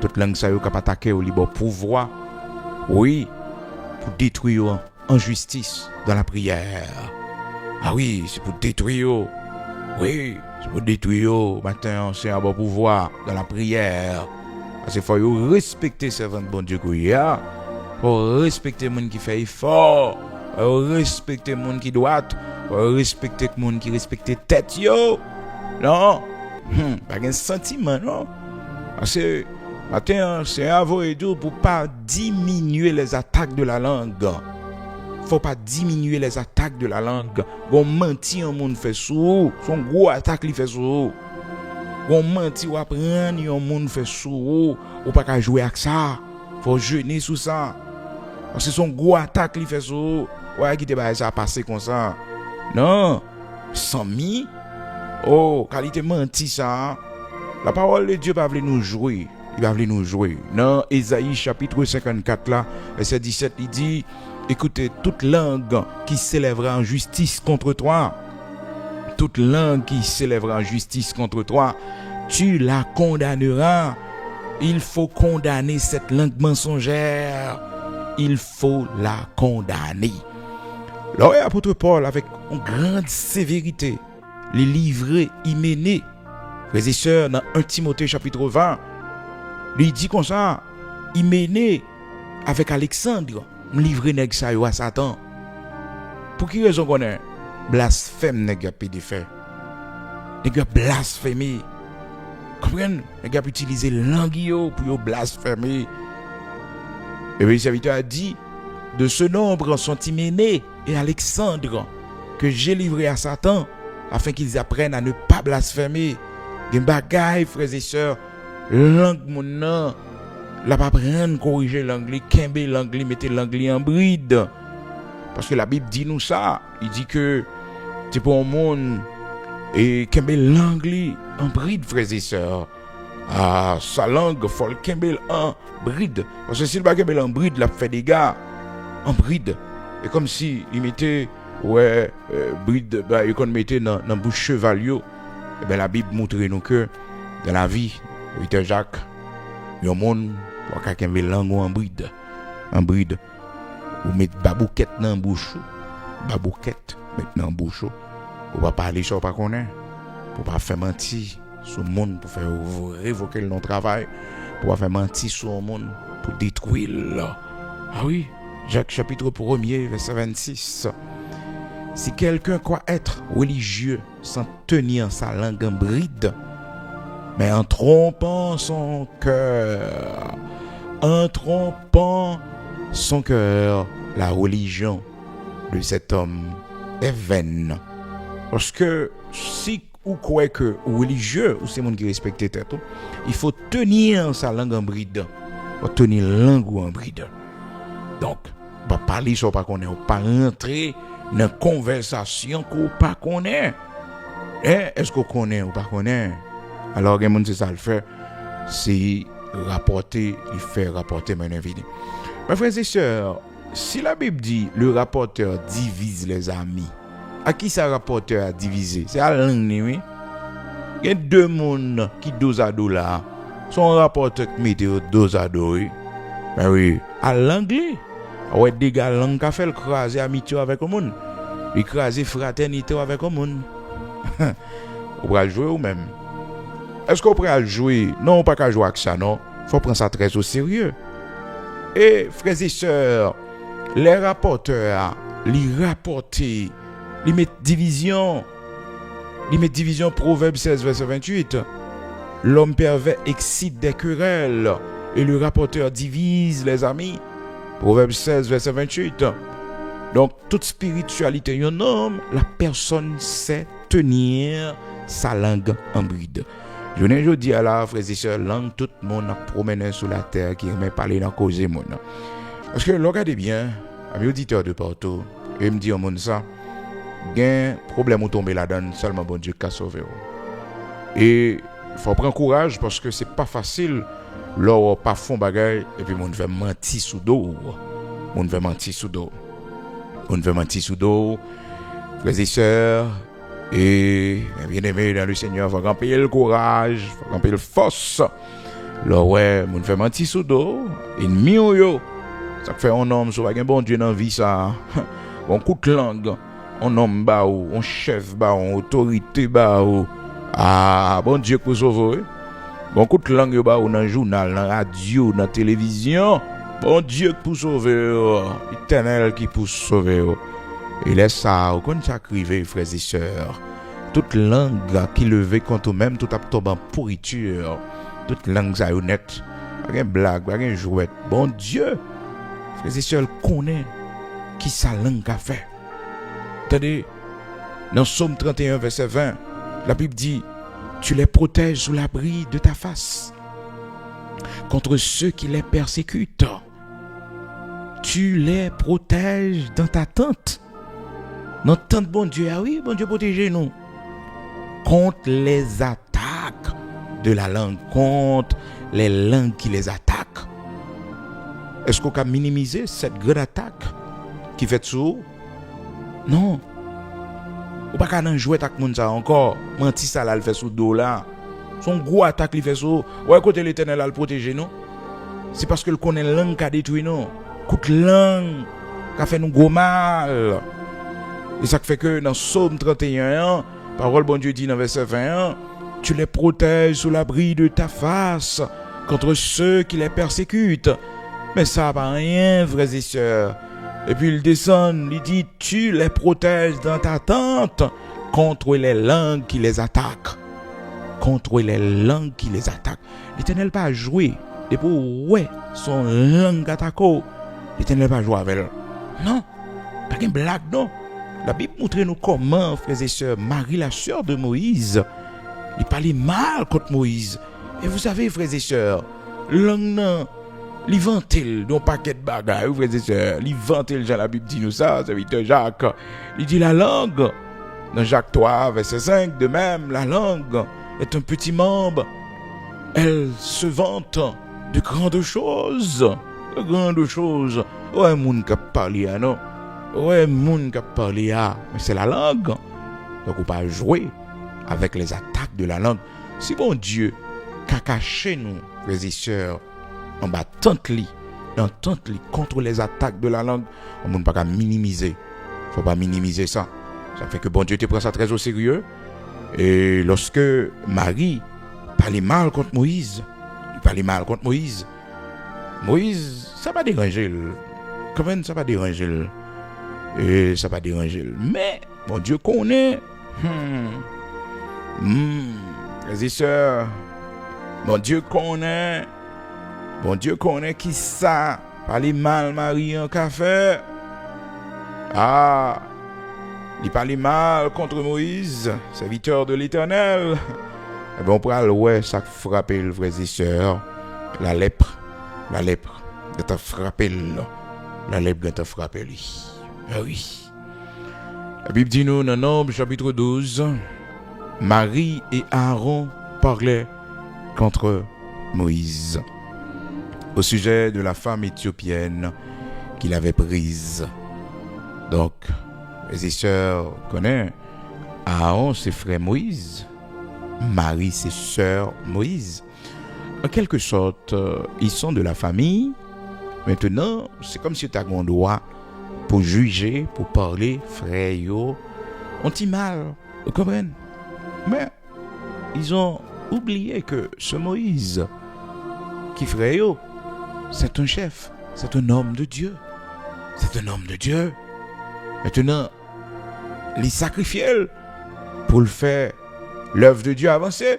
Toute langue ça, il a attaquer, il a bon pouvoir, oui, pour détruire en justice dans la prière. Ah oui, c'est pour détruire. Oui, c'est pour détruire. Matin, c'est un bon pouvoir dans la prière. Parce qu'il faut respecter servant bon Dieu qu'il y a. Il faut respecter les gens qui font effort. Il faut respecter les gens qui doivent. Il faut respecter les gens qui respectent tête. Non? Pas de sentiment, non? Parce que matin, c'est un voie pour ne pas diminuer les attaques de la langue. Faut pas diminuer les attaques de la langue. Gon menti un monde fait sous, son gros attaque li fait sous. Gon menti ou apprendre un monde fait sous, ou pas qu'à jouer avec ça. Faut jeûner sous ça. Parce que son gros attaque li fait sous. Ouais, qui te ba ça passer comme ça. Non. Sans mi. Oh, qualité menti ça. La parole de Dieu va venir nous jouer. Il va venir nous jouer. Dans Ésaïe chapitre 54 là, verset 17, il dit écoutez, toute langue qui s'élèvera en justice contre toi, tu la condamneras. Il faut condamner cette langue mensongère. Il faut la condamner. L'apôtre Paul, avec une grande sévérité, les livrer, y mener Frères et sœurs, dans 1 Timothée chapitre 20, il dit comme ça, il mené avec Alexandre, me livrer nèg sa yo à Satan. Pour qui raison qu'on est blasphème nèg a pédé fait. Nèg a blasphémé. Comprenez? Nèg a utiliser langue yo pour yo blasphémer. Et le serviteur a dit, de ce nombre sont Hyménée et Alexandre que j'ai livré à Satan afin qu'ils apprennent à ne pas blasphémer. Gen bagay, frères et sœurs, langue mon nan, la pas prendre corriger l'anglais, kembe l'anglais, mettez l'anglais en bride. Parce que la Bible dit nous ça, il dit que c'est pour un monde et kembe l'anglais en bride, frères et sœurs. Ah, sa langue, faut le kembe en bride. Parce que s'il va kembe en bride, la fait des gars en bride. Et comme si il mettait bride, bah, il mettait dans bouche chevalio. Et bien la Bible montre nous que dans la vie, Victor Jacques, il y a un monde qui a une langue en bride. En bride. Ou mettre babouquette dans la bouche. Babouquette, mettre dans la bouche. Pour pas parler sur pas qu'on est. Pour pas faire mentir sur le monde, pour faire révoquer le non-travail. Pour pas faire mentir sur le monde, pour détruire. Ah oui, Jacques chapitre 1er, verset 26. Si quelqu'un croit être religieux sans tenir sa langue en bride, mais en trompant son cœur, la religion de cet homme est vaine. Parce que si vous croyez que religieux, ou c'est monde qui respecte tête, il faut tenir sa langue en bride. Il faut tenir la langue en bride. Donc, pas parler sur pas qu'on est, pas rentrer dans une conversation qu'on pas connaît. Est-ce qu'on connaît ou pas connaît? Alors, les gens c'est ça le fait, c'est rapporter, il fait rapporter mon invité. Mes frères et sœurs, si la Bible dit le rapporteur divise les amis, à qui ça rapporteur a divisé? C'est à l'anglais, oui. Il y a deux mondes qui dos à dos là. Son rapporteur qui met dos à dos, oui. Ben oui, à l'anglais. Ouais, des gars langue qui fait le craser amitié avec le monde. Il craser fraternité avec le monde. Vous pouvez jouer ou même. Est-ce qu'on peut jouer? Non, pas qu'à jouer avec ça, non. Faut prendre ça très au sérieux. Et frères et sœurs, les rapporteurs, les rapporter, les mettre division. Proverbe 16, verset 28. L'homme pervers excite des querelles et le rapporteur divise les amis. Proverbe 16, verset 28. Donc, toute spiritualité, un homme, la personne sait tenir sa langue en bride. Je ne dis à la frère et sœur, langue, tout le monde a promené sur la terre qui aime parler dans cause monde. Parce que, regardez bien, amis auditeurs de partout, et me dit au monde ça, il y a un problème où tomber là-dedans, seulement bon Dieu qui a sauvé. Et il faut prendre courage parce que c'est pas facile. Là, pas fond bagaille, et puis on veut mentir sous dos. On veut mentir sous dos. Frères et sœurs, et bien aimés dans le Seigneur, il faut camper le courage, il faut camper le force. Là, ouais, on veut mentir sous dos. Ennemi yo. Ça fait un homme, sur un bon Dieu dans la vie, ça. On coup de langue, on homme ba ou, on chef ba ou, autorité ba ou. Ah, bon Dieu pour sauver. Bon coup de langue ba ou dans le journal, dans la radio, dans la télévision. Bon Dieu pour sauver, éternel qui pour sauver. Et laisse ça, quand ça crive, frères et sœurs. Toute langue qui levait contre eux-mêmes, tout a tombé en pourriture. Toute langue ça honnête. Pas une blague, pas une jouette. Bon Dieu, frères et sœurs, connaît qui sa langue a fait. Attendez, dans Psaume 31, verset 20, la Bible dit, tu les protèges sous l'abri de ta face contre ceux qui les persécutent. Tu les protèges dans ta tente. Dans ta tente, bon Dieu, ah oui, bon Dieu, protégez-nous. Contre les attaques de la langue, contre les langues qui les attaquent. Est-ce qu'on peut minimiser cette grande attaque qui fait sous? Non. Ou pas qu'à jouer avec moun ça encore. Menti ça là, le fait sous dos là. Son gros attaque il fait sous. Ouais, côté l'Éternel le protéger nous. C'est parce que le connaît langue qui a détruit nous. Coute langue qui a fait nous gros mal. Et ça fait que dans Psaume 31, parole bon Dieu dit dans verset 21, tu les protèges sous l'abri de ta face contre ceux qui les persécutent. Mais ça n'a pas rien, frères et sœurs. Et puis il descend, il dit, tu les protèges dans ta tente contre les langues qui les attaquent. Contre les langues qui les attaquent. L'Éternel pas jouer. Et pour ouais, son langue attaque. L'Éternel pas jouer avec elle. Non, pas une blague, non. La Bible montre nous comment, frères et sœurs, Marie, la sœur de Moïse, il parlait mal contre Moïse. Et vous savez, frères et sœurs, langue non, il vantait d'un paquet de bagages, frères et sœurs. Il vantait, la Bible dit nous ça, c'est Victor Jacques. Il dit la langue, dans Jacques 3, verset 5, de même, la langue est un petit membre. Elle se vante de grandes choses. De grandes choses. Ouais, moun qui parle, non? Ouais, moun qui parle, mais c'est la langue. Donc, on ne peut pas jouer avec les attaques de la langue. Si bon Dieu, qu'a caché nous, frères et sœurs, en bas tente contre les attaques de la langue, on ne peut pas minimiser. Il ne faut pas minimiser ça. Ça fait que bon Dieu te prend ça très au sérieux. Et lorsque Marie parlait mal contre Moïse, Moïse, ça va déranger. Comment ça va déranger? Et ça va déranger. Mais bon Dieu connaît. Frères et sœurs, bon Dieu connaît qui ça. Parler mal Marie en café. Ah, il parlait mal contre Moïse, serviteur de l'Éternel. Et bien on pourra le ouais, ça frappe le frères et sœurs. La lèpre, de te frapper là. La lèpre de te frapper lui. Ah oui. La Bible dit nous dans Nombre chapitre 12, Marie et Aaron parlaient contre Moïse au sujet de la femme éthiopienne qu'il avait prise. Donc, les sœurs connaissent Aaron, c'est frère Moïse. Marie, c'est sœur Moïse. En quelque sorte, ils sont de la famille. Maintenant, c'est comme si tu as un droit pour juger, pour parler, frère, on t'y mal, vous comprenez? Mais ils ont oublié que ce Moïse, qui frère, c'est un chef, c'est un homme de Dieu. C'est un homme de Dieu. Maintenant, il sacrifie pour le faire l'œuvre de Dieu avancer.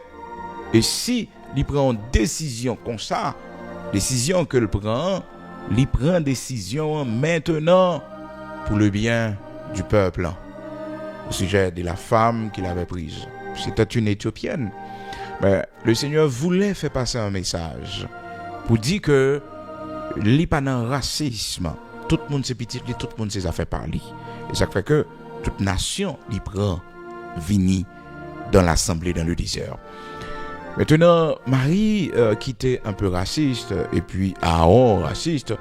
Et si il prend une décision comme ça, décision que il prend décision maintenant pour le bien du peuple au sujet de la femme qu'il avait prise. C'était une Éthiopienne. Mais le Seigneur voulait faire passer un message pour dire que il n'y a pas de racisme. Tout le monde s'est petit, tout le monde s'est fait parler. Et ça fait que toute nation y prend vini dans l'assemblée, dans le désert. Maintenant, Marie, qui était un peu raciste, et puis Aaron, raciste,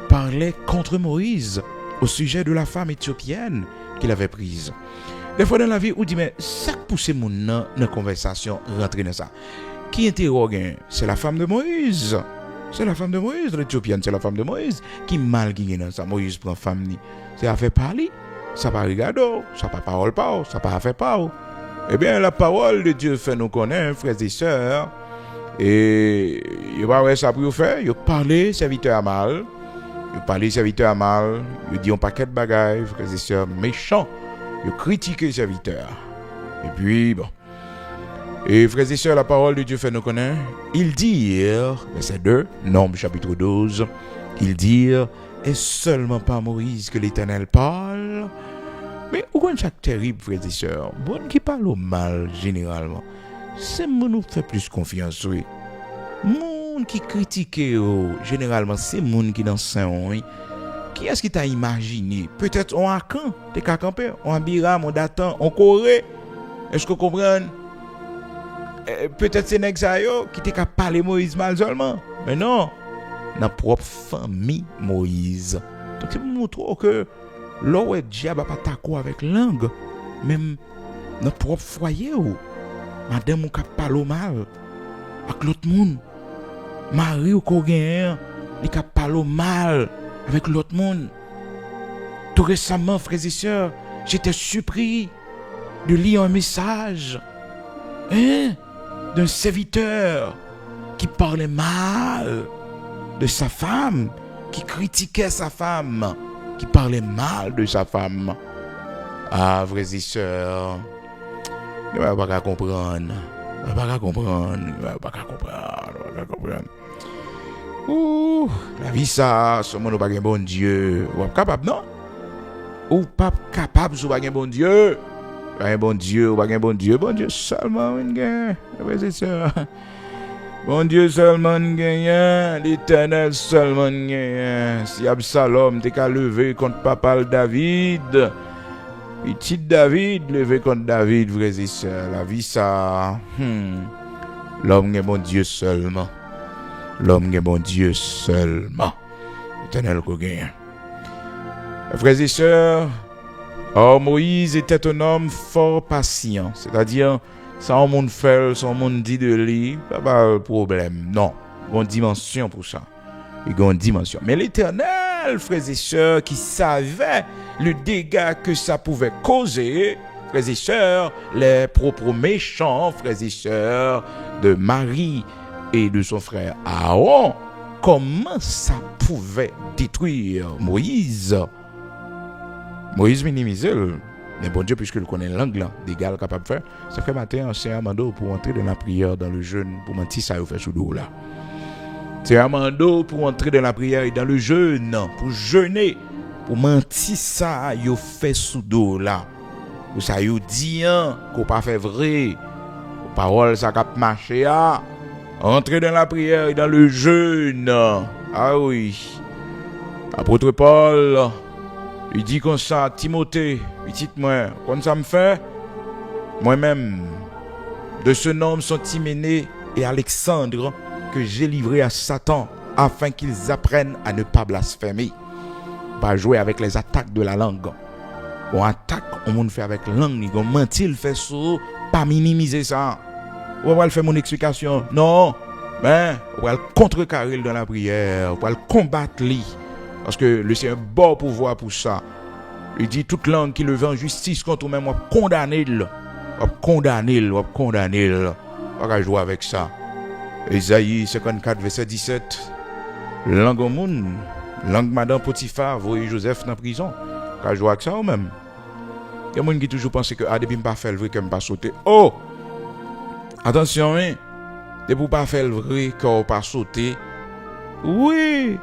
parlait contre Moïse au sujet de la femme éthiopienne qu'il avait prise. Des fois dans la vie, on dit, mais ça pousse mon dans la conversation, rentrer dans ça. Qui interroge? C'est la femme de Moïse. C'est la femme de Moïse, l'Éthiopienne, c'est la femme de Moïse. Qui mal qui est dans ça? Moïse prend femme ni. C'est à faire parler. Ça pas regarder, ça pas parole pas, ça pas faire pas. Eh bien, la parole de Dieu fait nous connaître, frères et sœurs. Et il va voir ça pour vous faire. Il parle serviteur à mal. Il dit un paquet de bagailles, frères et sœurs, méchants. Il critique le serviteur. Et puis, bon. Et frères et sœurs, la parole de Dieu fait nous connaître. Il dit, verset 2, Nombre chapitre 12, il dit, est seulement par Moïse que l'Éternel parle. Mais où est-ce que terrible, frères et sœurs? Bon qui parle au mal, généralement. C'est moi nous fait plus confiance, oui. Moun qui critique, généralement, c'est moun qui dans Saint, oui. Qui est-ce qui t'a imaginé? Peut-être on a quand? T'es qu'à camper? On a Biram, on Datan, on Corée. Est-ce que vous comprenez? Peut-être c'est Nexayo qui t'a qu'à parler Moïse mal seulement. Mais non. Dans propre famille Moïse. Donc c'est pour montrer que l'eau est diable pas d'accord avec langue. Même dans propre foyer ou madame ou qui parle mal avec l'autre monde. Marie ou Coréen, il qui parle mal avec l'autre monde. Tout récemment, frères et sœurs, j'étais surpris de lire un message. d'un serviteur qui parlait mal de sa femme, qui critiquait sa femme, qui parlait mal de sa femme. Ah, frères et sœurs, il ne va pas comprendre. Il ne va pas comprendre. Ouh, la vie ça, ce monde n'est pas un bon Dieu. Ou pas capable, non? Ou pas capable, ou pas un bon Dieu? Pas un bon Dieu, ou pas un bon Dieu. Bon Dieu seulement, frères et sœurs. Bon Dieu seulement gagne, l'Éternel seulement gagne. Si Absalom t'es qu'à lever contre papa David, petit David levé contre David, frères et sœurs, la vie ça, l'homme est bon Dieu seulement. L'homme est bon Dieu seulement. L'Éternel gagne. Frères et sœurs, Moïse était un homme fort patient, c'est-à-dire sans monde fait, sans monde dit de lui, pas de problème. Non, il y a une dimension pour ça. Il y a une dimension. Mais l'Éternel, frères et sœurs, qui savait le dégât que ça pouvait causer, frères et sœurs, les propres méchants, frères et sœurs, de Marie et de son frère Aaron, comment ça pouvait détruire Moïse? Moïse minimisait mais bon Dieu, puisque le connaît l'angle d'égal capable de faire, ça fait matin, c'est Amando pour entrer dans la prière, dans le jeûne, pour mentir ça, il fait sous dos là. C'est Amando pour entrer dans la prière et dans le jeûne, pour jeûner, pour mentir ça, il fait sous dos là. Pour ça, il dit qu'on pas fait vrai, parole ça cap marcher ah. Entrer dans la prière et dans le jeûne. Ah oui. Apôtre Paul, il dit comme ça, Timothée, petit moi, quand ça me fait, moi-même, de ce nom sont Hyménée et Alexandre, que j'ai livré à Satan, afin qu'ils apprennent à ne pas blasphémer, pas jouer avec les attaques de la langue. On attaque, on fait avec la langue, on mentit, il fait ça, pas minimiser ça. On va faire mon explication. Non, mais on va le contrecarrer dans la prière, on va le combattre lui. Parce que le Seigneur a un bon pouvoir pour ça. Il dit toute langue qui le veut en justice contre nous-mêmes, on va condamner. On va condamner. On va jouer avec ça. Ésaïe 54, verset 17. Langue au monde, langue Madame Potiphar, voyez Joseph dans la prison. On va jouer avec ça ou même. Il y a des gens qui toujours pensent que depuis je ne pas faire le vrai, que je ne pas sauter. Oh! Attention, hein? Depuis pas faire le vrai, que je ne pas sauter. Oui!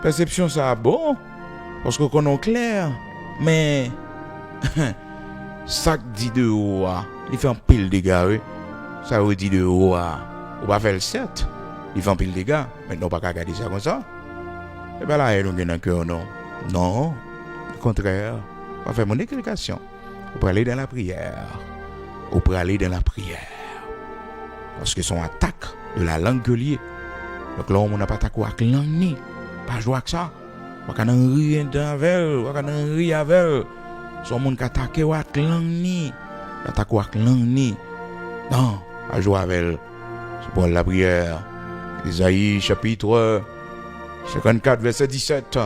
Perception ça bon parce qu'on connaît clair mais ça dit de haut il fait un pile de dégâts ça veut dire de haut on va faire le 7 il fait un pile de dégâts maintenant pas regarder ça comme ça et ben là il nous gagne cœur non au contraire on va faire mon explication on peut aller dans la prière parce que son attaque de la langue gueulier donc là on n'a pas attaqué avec langue ni pas jouer avec ça. On va rien avec. Son monde qui attaque avec langue ni. Attaque avec langue ni. Non, pas jouer avec. C'est pour la prière. Isaïe chapitre 54 verset 17.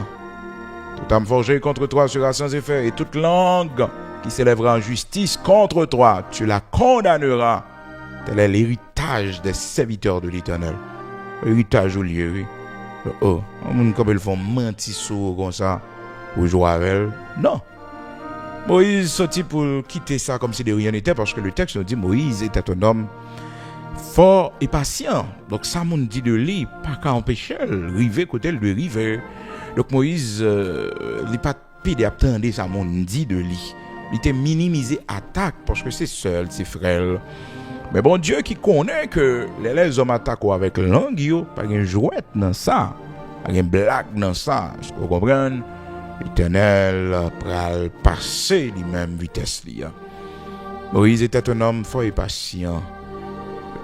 Toute âme forgée contre toi sera sans effet et toute langue qui s'élèvera en justice contre toi, tu la condamneras. Tel est l'héritage des serviteurs de l'Éternel. Héritage au lieu, oui. Oh, comme ils font mentir sur comme ça pour jouer avec elle. Non. Moïse sortit pour quitter ça comme si de rien n'était parce que le texte nous dit Moïse était un homme fort et patient. Donc ça moun dit de lui, pas qu'à empêcher river côté de river. Donc Moïse il pas pide attendre ça moun dit de lui. Il était minimisé attaque parce que c'est seul, c'est frère. Mais bon Dieu qui connaît que les hommes attaquent avec langue, yo, pas une jouette dans ça, pas une blague dans ça. Est-ce que vous comprenez? L'Éternel pral passer lui-même vitesse li. Moïse était un homme fort et patient.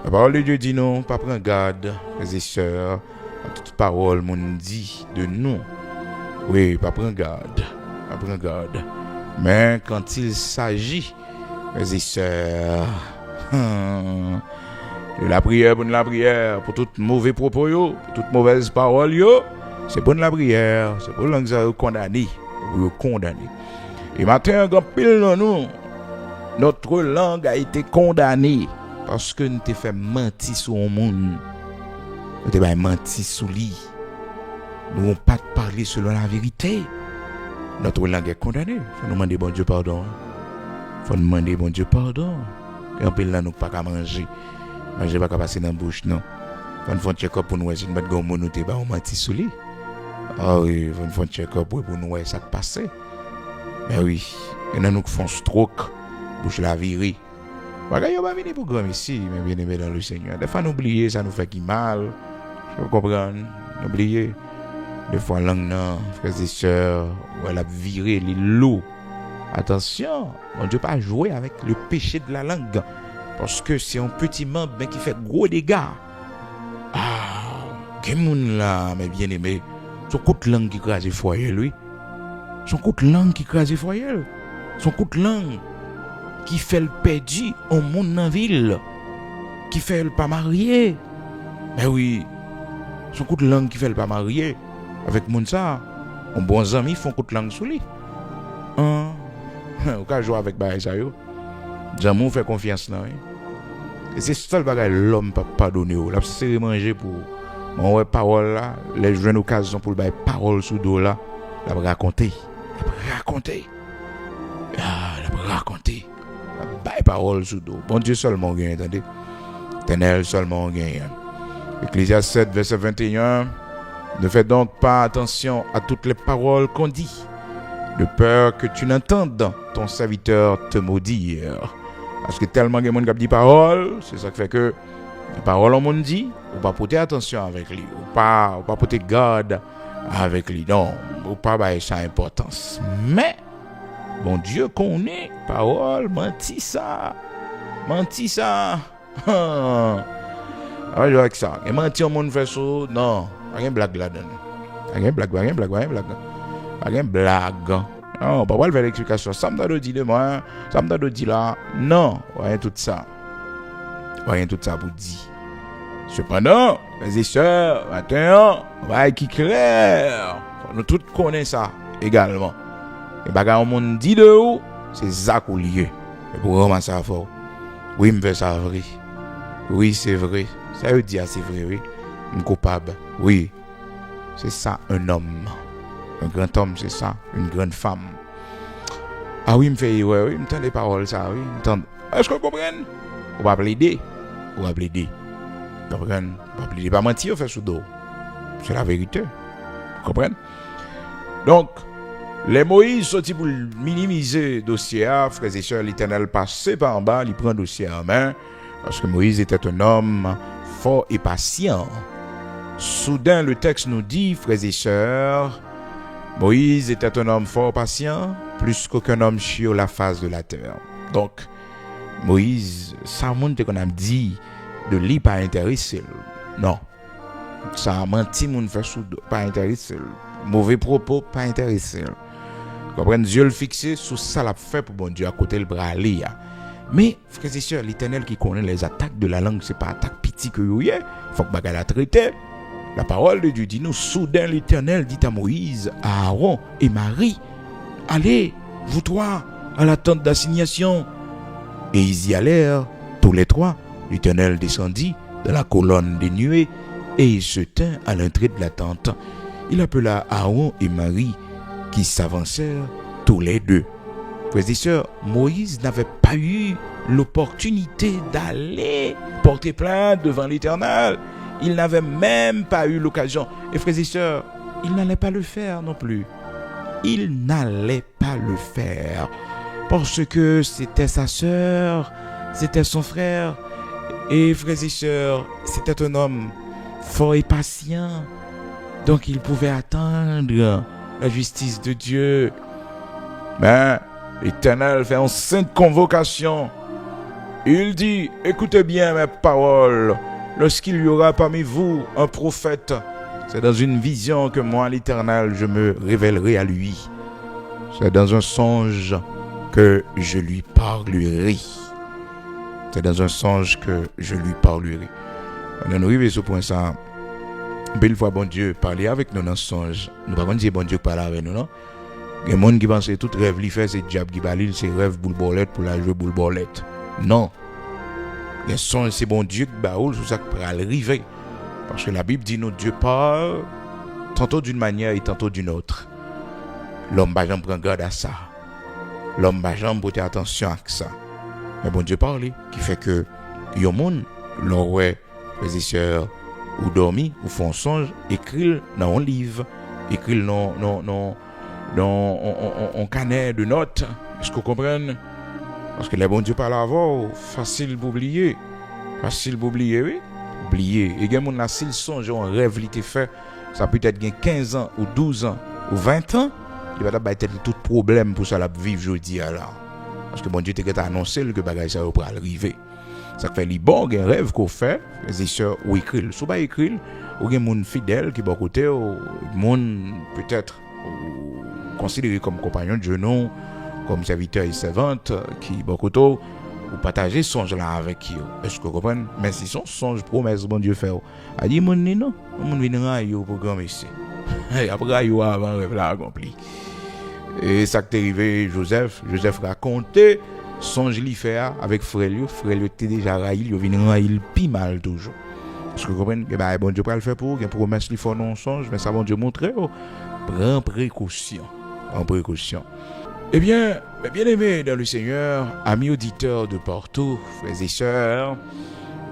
La parole de Dieu dit non, pas prendre garde, frères et sœurs, à toute parole mon dit de nous. Oui, pas prendre garde. Mais quand il s'agit, frères et sœurs, de la prière pour toute mauvaise propos yo, pour toute mauvaise parole yo, c'est pour la prière, c'est pour langue ça condamner. Et matin grand pile nous notre langue a été condamnée parce que nous t'ai fait mentir sur le monde. Nous t'ai menti sur lui. Nous n'avons pas parlé selon la vérité. Notre langue est condamnée. Il faut nous demander bon Dieu pardon. Il faut nous demander bon Dieu pardon. Et en plus là, nous pas qu'à manger. Manger pas qu'à passer dans la bouche, non. Il faut nous faire un check-up pour nous. Si nous avons menti sur lui. Ah oui, il faut nous faire un check-up pour nous voir ça qui passe. Mais oui, et nous faisons stroke. Bouche la virée. Bagay yo pas venir pour grand ici, mais bien aimé dans le Seigneur. Des fois nous oublier, ça nous fait qui mal. Je comprends. Oublier. Des fois langue non, frères et sœurs, elle a viré les lots. Attention, on ne doit pas jouer avec le péché de la langue. Parce que c'est un petit membre qui fait gros dégâts. Ah, quel monde là, mes bien-aimés. Son coup de langue qui crase le foyer, lui. Son coup de langue qui crase le foyer. Son coup de langue qui fait le perdu au monde dans la ville. Qui fait le pas marié. Mais oui, son coup de langue qui fait le pas marié. Avec mon ça, un bon ami font coup de langue sous lui. On peut jouer avec Baye ça yo. Jamou fait confiance dans lui. Et c'est seul bagage l'homme pas pardonner. Là c'est manger pour mon ouais parole là, les jeunes occasions pour bailler parole sous dos là, la raconter. La raconter. Bailler parole sous dos. Bon Dieu seulement gagne, entendez. Éternel seulement gagne. Ecclésiaste 7 verset 21. Ne fais donc pas attention à toutes les paroles qu'on dit, de peur que tu n'entendes ton serviteur te maudire. Parce que tellement de gens qui disent paroles, c'est ça qui fait que les paroles on monde dit, ou pas porter attention avec lui, ou pas porter garde avec lui, non, ou pas bailler ça importance. Mais bon Dieu connaît parole, menti ça. Ah, je vois avec ça. Et mentir au monde fait ça, non. Pas une blague là-dedans. Pas une blague. Non, pas le faire l'explication. Ça me dit de moi, ça me dit là. Non, rien tout ça. Rien tout ça pour dire. Cependant, les sœurs, maintenant, on va être clair. Nous tous connaissons ça également. Et bagarre au monde dit de où, c'est ça qu'on lieu. Et pour vraiment ça fort. Oui, me fait ça vrai. Oui, c'est vrai. Ça veut dire c'est vrai, oui. Un coupable. Oui, c'est ça un homme. Un grand homme, c'est ça. Une grande femme. Ah oui, me fait, oui, me tend les paroles, ça, oui. Est-ce que vous comprenez? On va plaider. Vous comprenez? On va plaider. Pas mentir, on fait sous dos. C'est la vérité. Vous comprenez? Donc, les Moïse sont pour minimiser le dossier, frères et sœurs, l'Éternel passé par en bas, il prend le dossier en main. Parce que Moïse était un homme fort et patient. Soudain, le texte nous dit, frères et sœurs, Moïse était un homme fort patient, plus qu'aucun homme sur la face de la terre. Donc, Moïse, ça montre qu'on a dit de lui pas intéressé. Non. Ça a menti, mon fait sous pas intéressé. Mauvais propos, pas intéressé. Comprenez, Dieu le fixé sous ça l'a fait pour bon Dieu à côté le bras aller. Mais, frères et sœurs, l'Éternel qui connaît les attaques de la langue, c'est pas attaque pitié que vous y est. Faut que bagarre la traiter. La parole de Dieu dit nous, soudain l'Éternel dit à Moïse, à Aaron et Marie, allez, vous trois, à la tente d'assignation. Et ils y allèrent, tous les trois. L'Éternel descendit de la colonne des nuées et il se tint à l'entrée de la tente. Il appela Aaron et Marie qui s'avancèrent tous les deux. Frères et sœurs, Moïse n'avait pas eu l'opportunité d'aller porter plainte devant l'Éternel. Il n'avait même pas eu l'occasion. Et frères et sœurs, il n'allait pas le faire non plus. Il n'allait pas le faire. Parce que c'était sa sœur, c'était son frère. Et frères et sœurs, c'était un homme fort et patient. Donc il pouvait attendre la justice de Dieu. Mais l'Éternel fait une sainte convocation. Il dit, écoutez bien mes paroles. Lorsqu'il y aura parmi vous un prophète, c'est dans une vision que moi, l'Éternel, je me révélerai à lui. C'est dans un songe que je lui parlerai. C'est dans un songe que je lui parlerai. On est arrivé à ce point ça. Belle fois, bon Dieu, parler avec nous dans ce songe. Nous ne pouvons pas dire bon Dieu parle avec nous, non? Il y a des gens qui pensent que tout rêve qu'il fait, c'est diable qui balise, c'est rêve boule bolette pour la jouer boule bolette. Non. Un songe, c'est bon Dieu qui baoule sur ça qui peut arriver. Parce que la Bible dit, nous, Dieu parle tantôt d'une manière et tantôt d'une autre. L'homme va jamais prendre garde à ça. L'homme va jamais porter attention à ça. Mais bon Dieu parle, qui fait que yon moun, l'on ouais, les sœurs, ou dormi, ou font songe, écrit dans un livre, écrit dans un canet de notes. Est-ce que vous comprenez? Parce que les bon Dieu parle avant, facile d'oublier. Facile d'oublier, oui. Oublier. Et il y a des gens s'ils songe, un rêve qui était fait, ça peut être 15 ans, ou 12 ans, ou 20 ans, il va y avoir tout problème pour ça la vivre aujourd'hui là. Parce que bon Dieu t'a annoncé que bagage ça va arriver. Ça fait les bons rêves qu'on fait, les sœurs ou écrit, sous pas écrit, ou des monde fidèle qui bon côté, ou monde peut-être considéré comme compagnon de genou, comme serviteur et servante qui bon côté ou partager songe là avec eux. Est-ce que vous comprenez? Mais si son songe promesse bon Dieu fait, a dit mon non, mon viendra au programme ici. Après yo avant rêve là accompli. Et ça qui est arrivé Joseph racontait songe li fait avec frère lui était déjà raïl, il vient raïl pi mal toujours. Est-ce que vous comprenez? Que bah bon Dieu pas le faire pour, une promesse li font non songe, mais ça bon Dieu montrer prends précaution. Eh bien aimés dans le Seigneur, amis auditeurs de partout, frères et sœurs,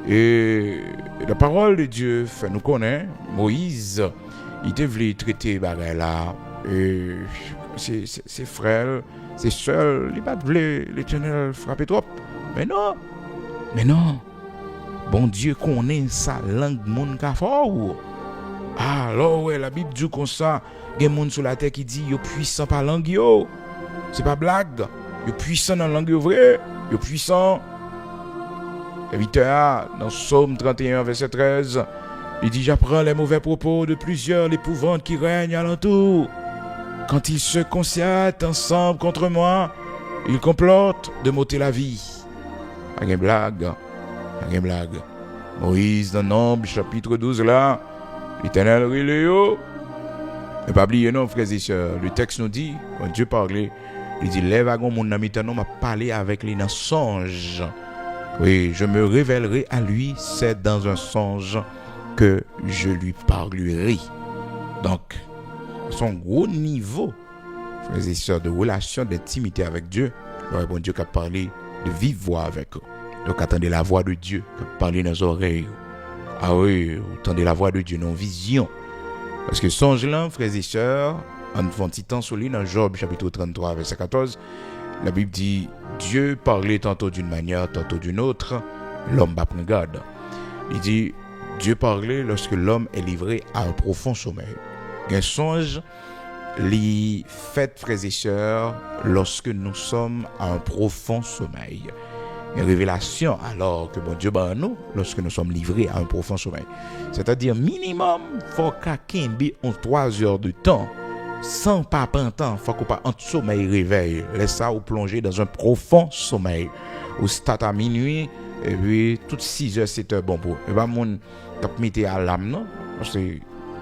et la parole de Dieu fait nous connaître, Moïse, il devait traiter bagay là, et ses frères, ses sœurs, il pas voulu l'Éternel frapper trop. Mais non, bon Dieu connaît sa langue moun ka fort. Ah, alors ouais, la Bible dit comme ça, il y a des gens sur la terre qui dit yo puissant par langue yo. C'est pas blague. Yo puissant dans langue vrai, yo puissant. Serviteur dans Psaume 31 verset 13, il dit j'apprends les mauvais propos de plusieurs l'épouvantes qui règnent alentour. Quand ils se concertent ensemble contre moi, ils complotent de m'ôter la vie. Pas de blague. Moïse dans Nombre chapitre 12 là, l'Éternel reléo. Ne pas oublier non frères et sœurs, le texte nous dit, quand Dieu parlait, il dit lève à mon ami non m'a parlé avec lui dans songe. Oui, je me révélerai à lui, c'est dans un songe que je lui parlerai. Donc, son gros niveau, frères et sœurs, de relation, d'intimité avec Dieu, le bon Dieu qui a parlé de vive voix avec eux. Donc, attendez la voix de Dieu qui a parlé dans nos oreilles. Ah oui, attendez la voix de Dieu dans vision. Parce que songe là, frères et sœurs, en un petit temps sur lui, dans Job chapitre 33, verset 14, la Bible dit Dieu parlait tantôt d'une manière, tantôt d'une autre, l'homme va prendre garde. Il dit Dieu parlait lorsque l'homme est livré à un profond sommeil. Un songe, les fêtes, frères et sœurs, lorsque nous sommes à un profond sommeil. Une révélation alors que bon Dieu bat nous lorsque nous sommes livrés à un profond sommeil. C'est-à-dire minimum, faut qu'un en 3 heures de temps. Sans pas prendre temps, faut qu'on pas entre sommeil et réveil. Laisse ça ou plonger dans un profond sommeil. Ou start à minuit, et puis toutes 6 heures, 7 heures, bon pour. Et bien, mon cap mettez à l'âme, non? Parce que,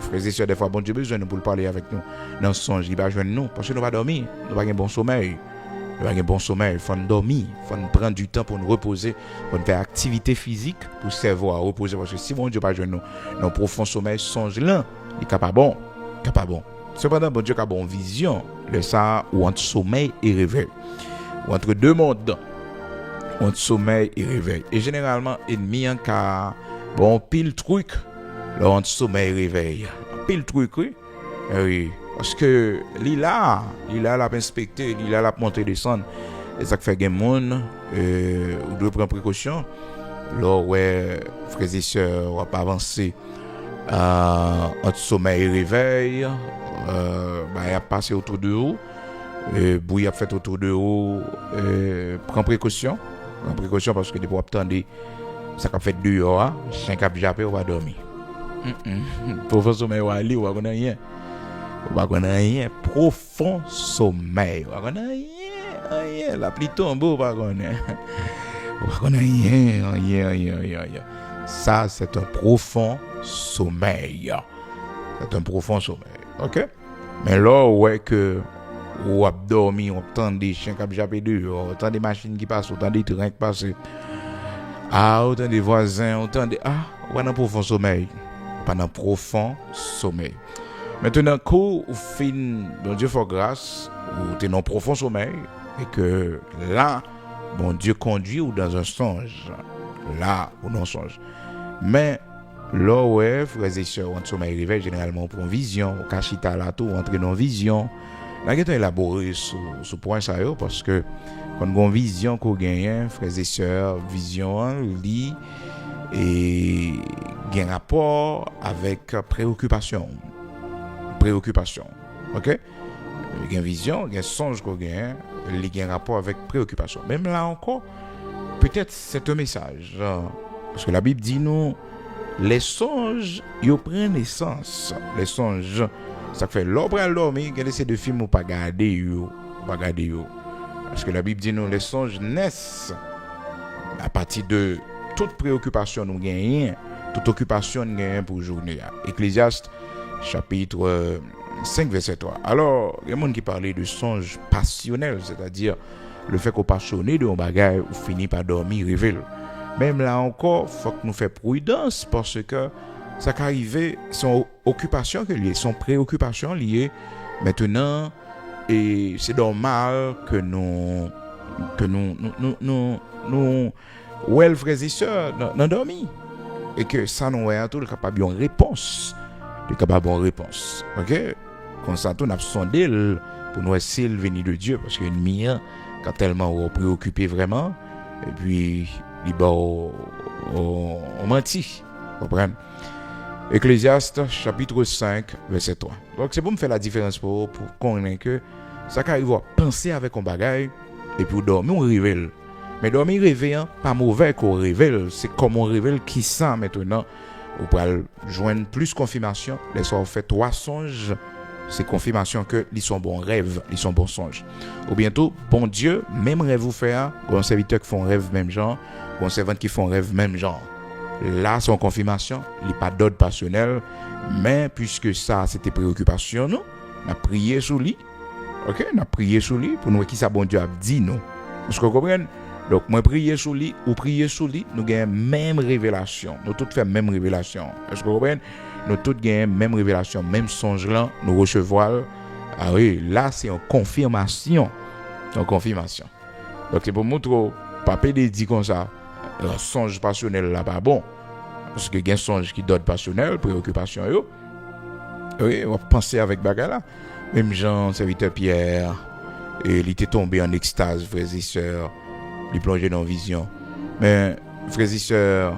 frères et sœurs, des fois, bon Dieu besoin pour parler avec nous. Dans ce songe, il va joindre nous. Parce que nous va dormir. Nous va avoir un bon sommeil. Il faut dormir. Il faut prendre du temps pour nous reposer. Pour faire activité physique pour cerveau à reposer. Parce que si bon Dieu pas joindre nous, dans un profond sommeil, songe là, il est capable bon. Cependant, bon Dieu a bonne vision, le ça ou entre sommeil et réveil. Ou entre deux mondes, entre sommeil et réveil. Et généralement, ennemi en cas, bon, pile truc, là, entre sommeil et réveil. Pile truc, oui. Oui. Parce que, l'ILA l'a inspecté, l'ILA l'a monté descendre. Et ça fait que monde, ou doit prendre précaution. Là, ouais, frères et sœurs, on va pas avancer. Entre sommeil et réveil, il a passé autour de vous, bouillie a fait autour de vous, prends précaution parce que des fois attendez ça a fait 2 heures, 5 cap jappé on va dormir. Profond sommeil on va aller, on va rien, profond sommeil, on va rien, la pluie tombe on va rien. Ça c'est un profond sommeil. OK? Mais là, ouais que ou a dormi, on entend des chiens qui jappent dehors, on entend des machines qui passent, on entend des trains qui passent. Ah, autant des voisins, autant des... Ah, ou dans profond sommeil. Pas dans profond sommeil. Maintenant, quand vous finissez, bon Dieu fait grâce, ou t'es dans profond sommeil, et que là, bon Dieu conduit ou dans un songe. Là, ou dans un songe. Mais, là, ouais, frères et sœurs, on sommeil réveil, généralement pour une vision, au cachita là, tout, entrer dans une vision. Là, il y a élaboré ce point, ça, parce que, quand on a une vision qu'on gagne, frères et sœurs, vision, lit, et il y a un rapport avec préoccupation. Ok? Il y a une vision, il y a un songe qu'on gagne, il y a un rapport avec préoccupation. Même là encore, peut-être c'est un message. Parce que la Bible dit nous, les songes, ils prennent naissance. Les songes, ça fait l'ombre à l'homme, il y a ces deux films ou pas garder. Parce que la Bible dit nous, les songes naissent à partir de toute préoccupation nous gagnons, toute occupation nous gagnons pour journée. Ecclésiaste chapitre 5 verset 3. Alors, il y a des gens qui parlaient de songe passionnel, c'est-à-dire le fait qu'on passionné de un bagage ou finit par dormir rêver. Même là encore, faut que nous fassions prudence parce que ça qui arrive, son occupation liée, son préoccupation liée maintenant. Et c'est normal que nous ouais, frères et sœurs, nous dormi. Et que ça nous est tout capable de réponse. Ok? Comme ça, nous avons sondé pour nous essayer de venir de Dieu. Parce que l'ennemi, quand tellement préoccupé vraiment, et puis, il menti. Vous comprenez? Ecclésiaste chapitre 5 verset 3. Donc c'est pour me faire la différence pour connaître que ça arrive à penser avec un bagage et puis dormir on révèle. Mais dormir réveille pas mauvais qu'on révèle, c'est comme on révèle qui sent maintenant. Vous pouvez joindre plus confirmation, les soirs vous faites 3 songes, c'est confirmation que ils sont bons rêves, ils sont bons songes. Ou bientôt bon Dieu, même rêve vous faire, bon serviteur qui font rêve même genre, bon servante qui font rêve même genre. Là, c'est une confirmation, il n'y a pas d'ordre passionnel, mais puisque ça, c'était préoccupation, nous, on a prié sur lui, ok, on a prié sur lui, pour nous, qui ça, bon Dieu a dit, nous. Est-ce que vous comprenez? Donc, moi, prier sur lui, ou prier sur lui, nous avons même révélation, nous tous faisons même révélation. Est-ce que vous comprenez? Nous tous avons même révélation, même songe là, nous recevons. Ah oui, là, c'est une confirmation. Donc, c'est pour montrer, papa dit comme ça, un songe passionnel là pas bon parce que il y a un songe qui donne passionnel préoccupation yo oui on va penser avec bagarre là même Jean serviteur Pierre et il était tombé en extase frères et sœurs il plongé dans vision mais frères et sœurs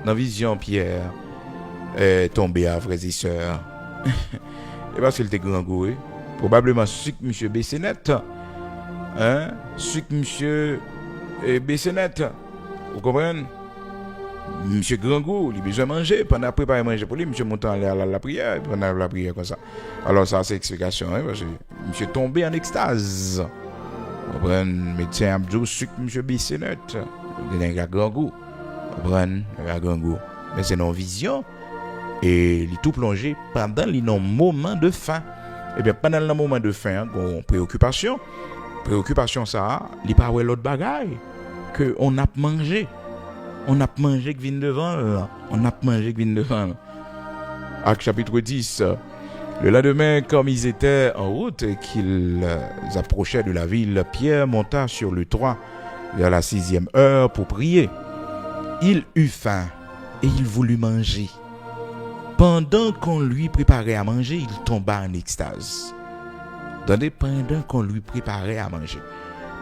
dans vision Pierre est tombé à frères et sœurs et parce qu'il était grand goût probablement suc monsieur Bessenet suc monsieur Bessenet. Vous comprenez? Monsieur Grangou, il a besoin de manger. Pendant préparer manger pour lui, monsieur montant à la prière, pendant la prière comme ça. Alors ça, c'est l'explication. Parce que monsieur tombé en extase. Vous comprenez? Médecin Abdou, monsieur Bissenet. Il y a un Grangou. Vous comprenez? Un Grangou. Mais c'est non vision. Et il est tout plongé pendant le moment de faim. Et bien, pendant le moment de faim, on préoccupation. Préoccupation, ça, il n'y a pas l'autre bagaille. Que on a mangé qui vient devant Acte chapitre 10 le lendemain comme ils étaient en route et qu'ils approchaient de la ville Pierre monta sur le toit vers la 6e heure pour prier. Il eut faim et il voulut manger. Pendant qu'on lui préparait à manger, il tomba en extase. Pendant qu'on lui préparait à manger.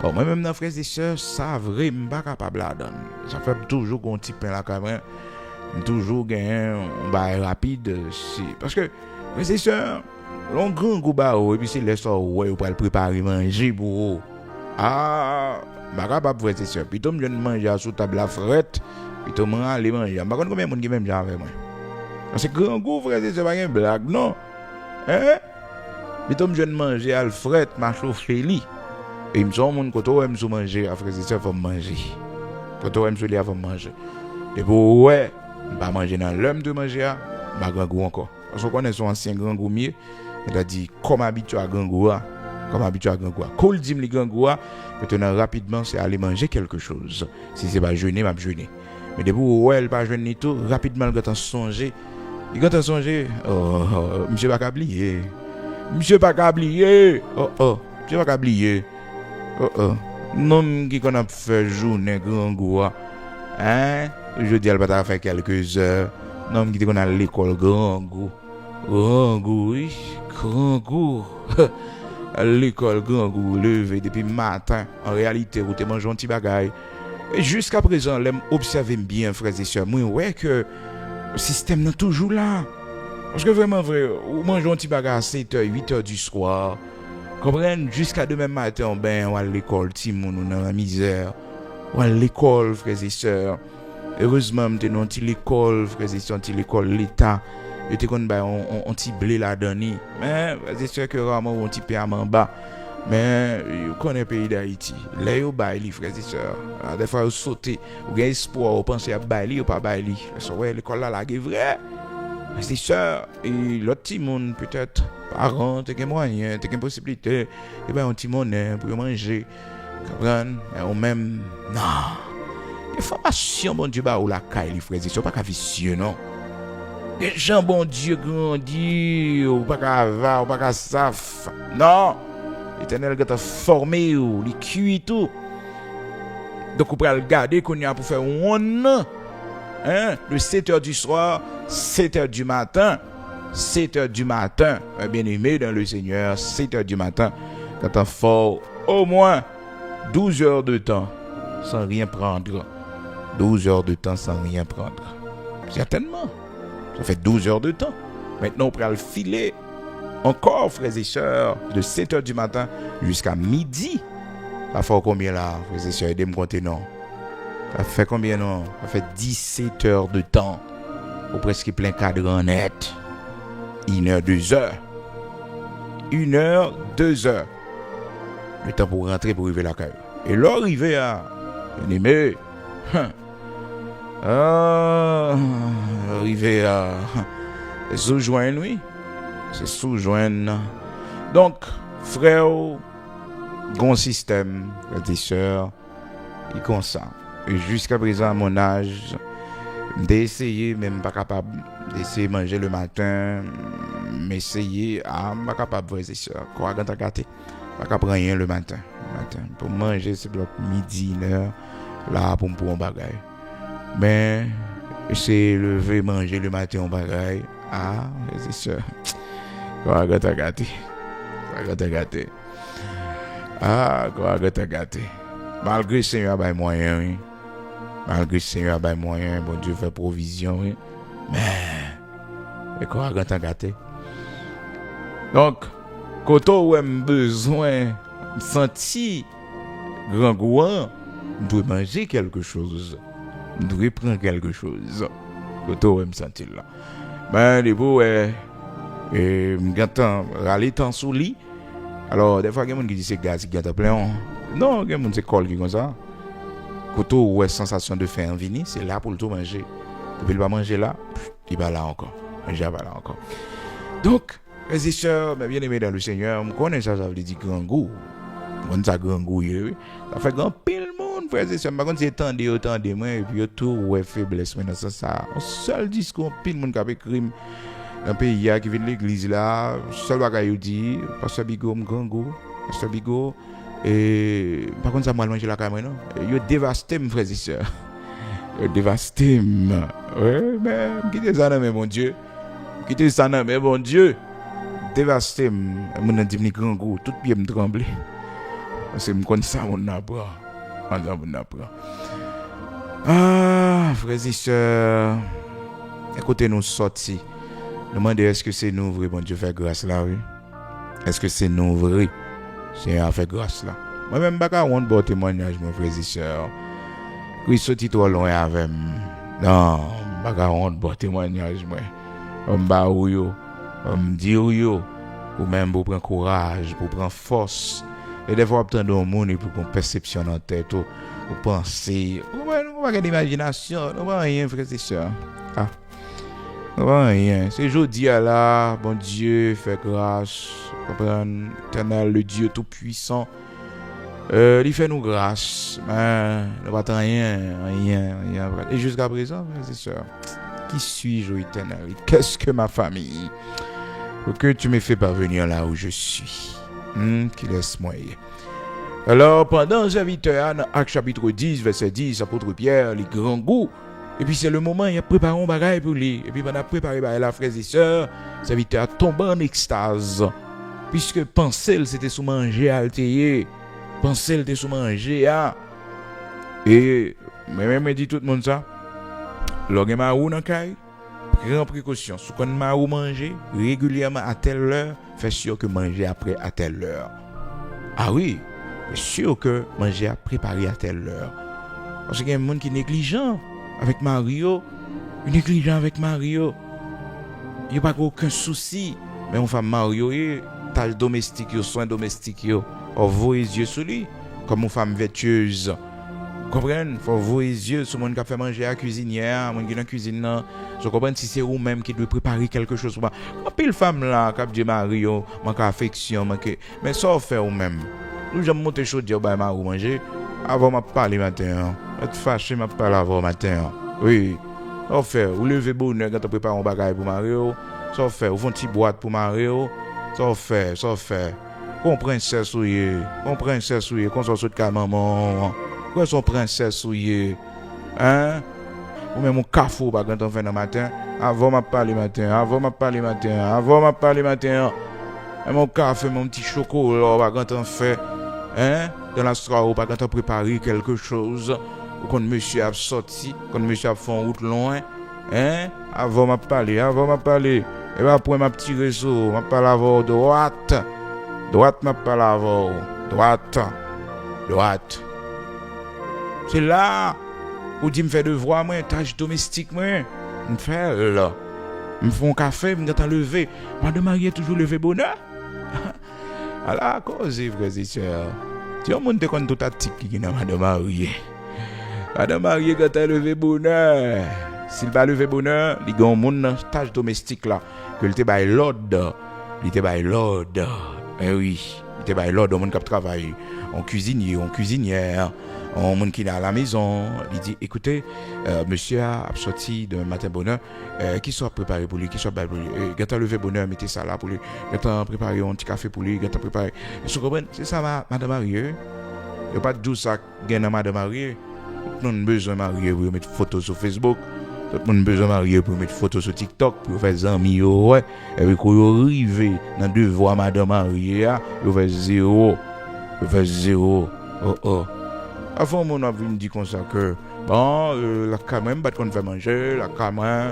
Bon, moi-même, dans frères et sœurs, ça vrai, je ne suis pas capable de donner. Ça fait toujours un petit pain là quand même. Toujours un bail rapide. Parce que, frères et sœurs, l'on grand goût et puis c'est le soir où on peut le préparer manger pour eux. Ah, je ne suis pas capable, frères et sœurs. Puis je viens de manger sous table à frette. Puis je vais aller manger. Je ne sais pas combien de monde qui même avec moi. C'est grand goût, frères et sœurs, pas une blague, non? Hein? Puis je viens de manger à frette, ma chauffe-lit. Et il me semble que quand on aime manger, après ça, il faut manger. Quand on aime il faut manger. Et pour ouais, on va manger dans l'homme de manger, ma grand goût encore. Parce qu'on connaît son ancien grand goût mieux, il a dit, comme habitué à grand goût, Quand il dit le grand goût, maintenant rapidement, c'est aller manger quelque chose. Si c'est pas jeûner, m'a jeûner. Mais depuis où elle pas jeune ni tout, rapidement il a songé. Il a songé, monsieur pas oublier. Monsieur pas oublier. Monsieur pas oublier. Non qui qu'on a fait journée grand goût. Hein? Je dis elle va faire quelques heures. Non qui qu'on a l'école grand goût. Grand goût, oui, grand goût. À l'école grand goût levé depuis matin. En réalité, vous te mangez un petit bagaille. Et jusqu'à présent, l'aime observer bien, frères et sœurs. Moi, ouais que le système n'est toujours là. Parce que vraiment vrai, vous mangez un petit bagaille à 7h, 8h du soir. Comprenez, jusqu'à demain matin, ben, on va à l'école, Timon, on est dans la misère. On va à l'école, frères et sœurs. Heureusement, on est dans l'école, frères et sœurs, l'école, l'État. Je te connais, on t'y blé la dernière. Mais, c'est sûr que rarement, on t'y paie à m'en bas. Mais, je connais le pays d'Haïti. Là, il y a des frères et sœurs. Des fois, vous sautez, vous avez espoir, vous pensez à Baili ou pas Baili. Ouais, l'école là, c'est vrai. Frères et sœurs, et l'autre petit monde, peut-être, parents, t'as des moyens, t'as des possibilités. Et bien, un petit monnaie pour manger. Comprendre? Ou même, non. Les formations, bon Dieu, ou la caille, les frères et sœurs, pas qu'à vicieux, non. Les gens, bon Dieu, grandis, ou pas qu'à va, ou pas qu'à saf. Non. L'Éternel qui t'a formé, ou les cuits, tout. Donc, on peut le garder qu'on y a pour faire un an. Hein? De 7h du soir, 7h du matin. 7h du matin. Bien aimé dans le Seigneur, 7h du matin. Quand on fait au moins 12 heures de temps sans rien prendre. 12 heures de temps sans rien prendre. Certainement. Ça fait 12 heures de temps. Maintenant, on peut le filer encore, frères et sœurs, de 7h du matin jusqu'à midi. Ça fait combien là, frères et sœurs? Aidez-moi compter, non? Ça fait combien, non? Ça fait 17 heures de temps. Ou presque plein cadre net. 1 heure, 2 heures. 1 heure, 2 heures. Le temps pour rentrer, pour arriver à la caille. Et là, arriver à... Bien aimé. Arriver à... sous-joindre, oui. C'est sous-joindre. Donc, frère, grand système, frères et sœurs, il comme ça. Et jusqu'à présent, à mon âge, d'essayer, même pas capable, d'essayer de manger le matin, m'essayer, pas capable, frères et sœurs, quoi, quand t'as gâté, pas capable rien le matin. Pour manger, c'est bloc midi, 1h, là, pour un bagaille. Mais, c'est lever, manger le matin, un bagaille. Frères et sœurs, quoi, quand t'as gâté. Quoi, t'as gâté. Quoi, t'as gâté. Malgré le Seigneur a des moyens, oui. Malgré le Seigneur a des moyens, bon Dieu fait provision, oui. Mais, quoi, t'as gâté. Donc, quand on a besoin de sentir grand goût, on doit manger quelque chose. On doit prendre quelque chose. Quand on a sentir là. Mais, les beaux, m'gâtant, râler tant sous lit. Alors, des fois, il y a des gens qui disent que c'est gaz qui est plein. Non, il y a des gens qui collent comme ça. Quand on a sensation de faim en vini, c'est là pour le tout manger. Quand il va manger là, il va là encore. Il va là encore. Donc, frères et sœurs, bien aimés dans le Seigneur, je connais ça, ça veut dire grand goût. On ça grand goût, oui. Ça fait grand pile monde, frères et sœurs. Par contre, c'est autant de moi, et puis tout, ouais, faiblesse, mais dans ça. Un seul discours, pile monde qui a écrit dans le pays qui vient de l'église là, seul bagaille dit, Pasteur Bigot, grand goût, Pasteur Bigot, et par contre, ça m'a mangé la caméra, non? Il a dévasté, mes frères et sœurs. Il a dévasté, ouais, mais, quittez ça, mais mon Dieu. Quittez ça, mais mon Dieu. Dévasté, mon a dit, grand goût, tout pied me tremblait. Parce que je connais ça, mon apprend. Frères et sœurs, écoutez-nous sortir. Demandez est-ce que c'est nous vrai, bon Dieu fait grâce là, oui? Est-ce que c'est nous vrai? C'est à faire grâce là. Moi-même, je ne sais pas témoignage, mon frère et sœur. Christ sorti trop loin avec moi. Non, je ne sais pas témoignage, moi. Je me dis, ou même pour prendre courage, pour prendre force. Et des fois, obtenir un monde pour qu'on perception en tête, ou penser. On va avoir l'imagination, on va rien, frère et sœur. Rien. C'est aujourd'hui là, bon Dieu, fait grâce, comprendre, éternel, le Dieu tout-puissant. Il fait nous grâce. Ne pas rien. Et jusqu'à présent, frères et sœurs, qui suis-je au éternel? Qu'est-ce que ma famille? Pour que tu me fais parvenir là où je suis. Qui laisse-moi. Alors, pendant un serviteur, dans Actes chapitre 10, verset 10, apôtre Pierre, les grands goûts. Et puis c'est le moment, il a préparé un bagage pour lui. Et puis pendant préparé la frères et sœurs, le serviteur tombe en extase. Puisque penser, c'était sous manger alteré. Penser, c'était sous manger. Et même dit tout le monde ça. Lorsque marou dans caille, prends précaution. Si on marou manger régulièrement à telle heure, fais sûr que manger après à telle heure. Ah oui, fais sûr que manger à préparer à telle heure. Parce qu'il y a un monde qui est négligent avec Mario. Négligent avec Mario. Il n'y a pas aucun souci. Mais on fait Mario, tâche domestique, soins domestiques, on voit les yeux sur lui. Comme une femme vertueuse. Comprenez? Il faut voir les yeux sur le monde qui a fait manger à la cuisinière, le monde qui est dans la cuisine. Je comprends si c'est vous-même qui doit préparer quelque chose. Quand pile femme là, qui a dit Mario, manque affection, mais ça on fait vous-même. Nous j'aime monter chaud dire bah Mario manger avant m'a parler matin. Être fâché m'a parler avant matin. Oui. Ça fait vous levez bonheur quand on prépare un bagage pour Mario. Ça fait vous font une petite boîte pour Mario. Ça fait. Qu'on princesse souillé, qu'on soit sous de maman. Quoi son princesse souillé? Hein? Ou même mon cafou quand on fait le matin. Avant m'a parler matin. Et mon café, mon petit chocolat quand on fait. Hein? Dans la soirée, quand on prépare quelque chose. Ou quand monsieur a sorti, quand monsieur a fait en route loin. Hein? Avant m'a parler. Et bien après ma petit réseau, m'a parlé avant droite m'a parlé avant droite. C'est là où dit me faire devoir moi, tâche domestique moi, me faire là. Me font café, me quand lever. Madame Marie toujours lever bonheur. À la cause frères et sœurs. Tu as monté quand tout tactique qui dans Madame Marie. Madame Marie quand elle lever bonheur. S'il va lever bonheur, il y a un monde tâche domestique là que il te bail l'ordre. Eh oui, il te bail l'ordre au monde qui travaille en cuisinier, en cuisinière. Un monde qui est à la maison, il dit écoutez, monsieur a sorti de matin bonheur, qui soit préparé pour lui, qui soit préparé pour lui. Quand on levé bonheur, mettez ça là pour lui. Quand on préparé un petit café pour lui, quand on préparé. Vous comprenez? C'est ça, madame Marie. Il n'y a pas de tout ça gagne madame Marie. Tout le monde a besoin de Marie pour mettre photos sur Facebook. Tout le monde a besoin de Marie pour mettre photos sur TikTok, pour faire des amis. Ouais. Et puis quand vous arrivez dans deux voix madame Marie, vous faites zéro. Avant, mon avis me dit comme ça que, bon, la caméra, pas qu'on fait manger, la caméra,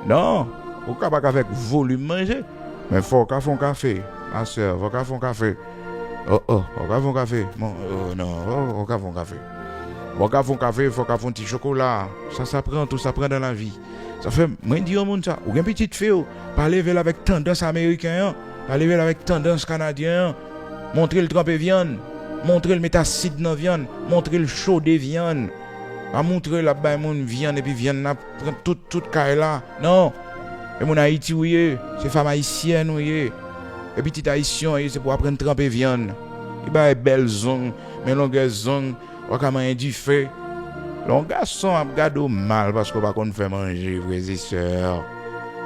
non, on ne peut pas avec volume manger, mais il faut qu'on fasse un café, ma soeur, il faut qu'on fasse un café. On va faire un café, non, on va faire un café. On va faire un café, il faut qu'on fasse un petit chocolat, ça prend, tout ça prend dans la vie. Ça fait, moi, je dis au monde ça, ou une petite fille, pas lever avec tendance américaine, pas lever avec tendance canadienne, montrer le trempé viande. Montrer le métacide dans la viande, montrer le chaud des viandes, à montrer la viande et puis viande là, toute caille là. Non, et mon Haïti, oui, c'est femme haïtienne, oui, et puis petit haïtien, c'est pour apprendre à tremper viande. Et bien, belle zone, mais longue zone, on va manger du feu. Le garçon a gardé mal parce qu'on va pas faire manger, frères et sœurs.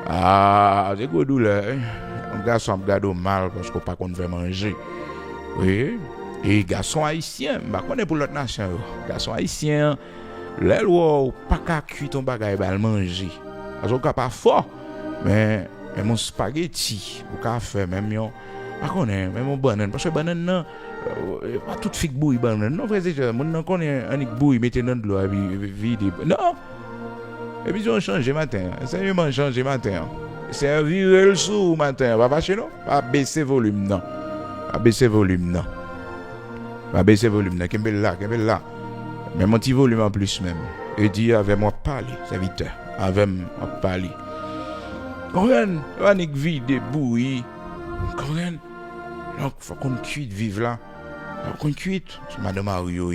Ah, c'est quoi douleur. Le garçon a gardé mal parce qu'on va pas faire manger. Oui. Et garçon haïtien, bah connaît pour l'autre nation. Garçon haïtien, les lois pas qu'à cuire ton bagage ba manger. Parce qu'on pas fort, mais mon spaghetti, ou ka faire même yon. Pas connaît même mon banane parce que banane non pas toute figue bouille banane. Non frère, c'est mon non connaît un bouille mettez dans de l'eau vide. Non. Et puis on change matin. C'est vraiment changer matin. C'est virer le sou matin, pas fâcher non, pas baisser volume non. Pas baisser volume non. Va baisser volume, qu'elle là. Mais mon petit volume en plus même. Et dit avec moi parler, serviteur. Avec moi parler. Comprenez? On est vide, bouilli. Comprenez? Donc, faut qu'on cuite vivre là. Faut qu'on cuite. C'est madame Mario.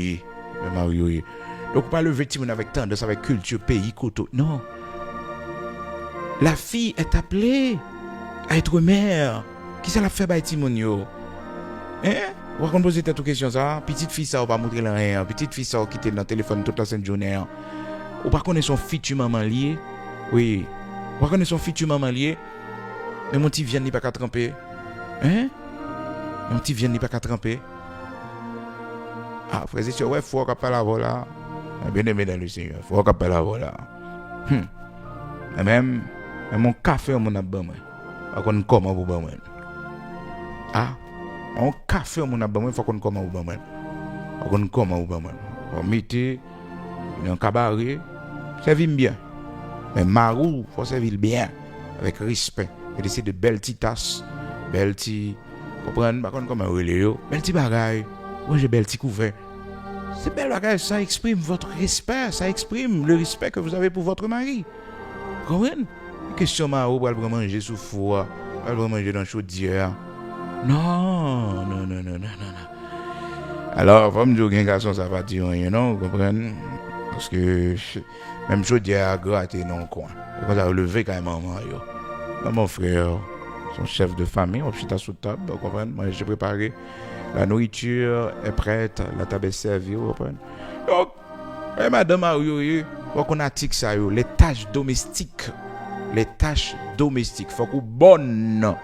Donc, pas le vêtement avec tendance, avec culture, pays, couteau. Non. La fille est appelée à être mère. Qui ça l'a fait by Timonio? Hein? On va poser toute question ça. Petite fille ça, on va montrer rien. Petite fille ça, qui était dans le téléphone toute la sainte journée. On va connaître son futur maman lié. Oui. On va connaître son futur maman lié. Mais mon petit vient n'est pas qu'à tremper. Hein? Mon petit vient n'est pas qu'à tremper. Ah, frère, c'est sûr, ouais, faut qu'on parle à voilà. Bien aimé dans le Seigneur. Faut qu'on parle à voilà. Et même mon café, mon abonnement. Faut qu'on comment vous bon. Ah, mon café, mon abonnement, faut qu'on comment vous bon. Faut qu'on comment vous bon. On mettez un cabaret, servir bien. Mais marou, faut servir bien avec respect. Et laisser de belles petites tasses, belles petites, comprendre, par contre comment relais yo, belles petites bagailles. Moi j'ai belles petits couverts. Ces belles bagailles, ça exprime votre respect, ça exprime le respect que vous avez pour votre mari. Vous comprenez? Question marou, pour aller manger sous four, pour aller manger dans chaudière. Non. Alors, faut me dire qu'un garçon ça va dire rien, non, vous comprenez? Parce que même chaudière a gratté dans le coin. Et quand ça a relevé quand même maman yo. Là, mon frère, son chef de famille, on chita sous table, vous comprenez? Moi, j'ai préparé. La nourriture est prête, la table est servie, vous comprenez? Donc, madame Mario, faut qu'on attique ça, les tâches domestiques. Les tâches domestiques. Faut qu'on bonne,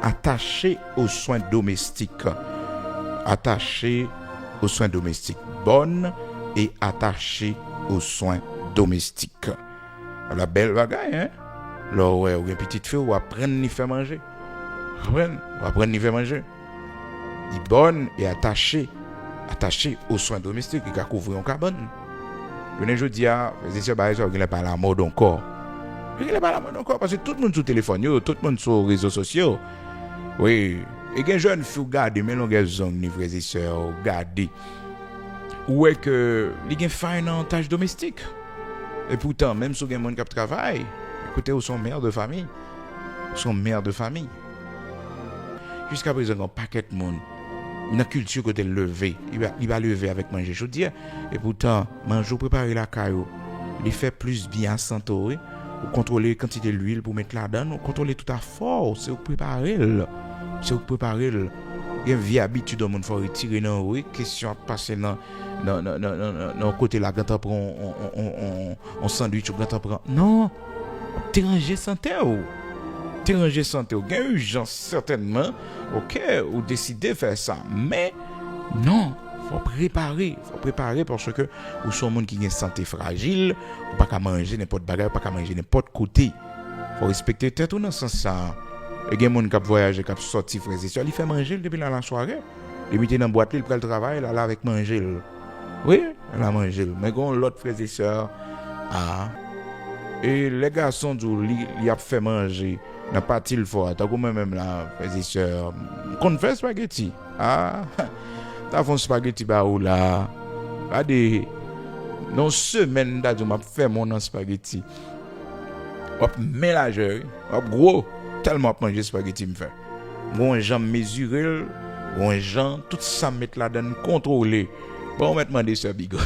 attachée aux soins domestiques. Attachée aux soins domestiques. Bonne et attachée aux soins domestiques. La belle bagaille, hein? Là, ouais, une petite fille, on va apprendre à faire manger. On va apprendre à faire manger. Il est bonne et attachée aux soins domestiques, il a couvert en carbone. Je dis à c'est pas ça, il n'est pas la mode encore. Il n'est pas la mode encore parce que tout le monde sur téléphone, tout le monde sur les réseaux sociaux. Oui, et les jeunes filles regardent, mais les hommes, les frères et sœurs, regardent. Où est que il y a une tâche domestique. Et pourtant, même si il y a des gens qui travaillent, écoutez, ils sont mères de famille. Jusqu'à présent, un paquet de monde, une culture que tu levé, il va lever avec manger chaud. Et pourtant, manger, préparer la caillou, il fait plus bien à santé, ou contrôler la quantité d'huile pour mettre là-dedans, ou contrôler tout à fort, c'est préparer. Il y a une vieille habitude au monde, il faut retirer dans oui, question à passer dans côté là, quand on prend on sandwich ou quand on prend. Non, déranger santé ou. Il y a une urgence certainement, ok, ou décider de faire ça. Mais non, faut préparer parce que vous sont monde qui a une santé fragile, ou pas qu'à manger n'importe bagarre, pas qu'à manger n'importe côté. Faut respecter tête ou dans ce sens ça. Il y a des gens qui voyagent, qui sortent frères et sœurs, il fait manger depuis la soirée. Il met dans boîte, il prend le travail là avec manger. Oui, il a mangé. Mais quand l'autre frères et sœurs, et les garçons ils a fait manger. N'a pas il fort t'as comme même là frères et sœurs qu'on fait spaghetti t'as fait spaghetti ba ou là pas de non semaine d'adu m'a fait mon spaghetti hop mélanger hop gros tellement manger spaghetti me fait bon jambe mesurer bon jambe tout ça mettre là dedans contrôler bon maintenant des sœurs bigo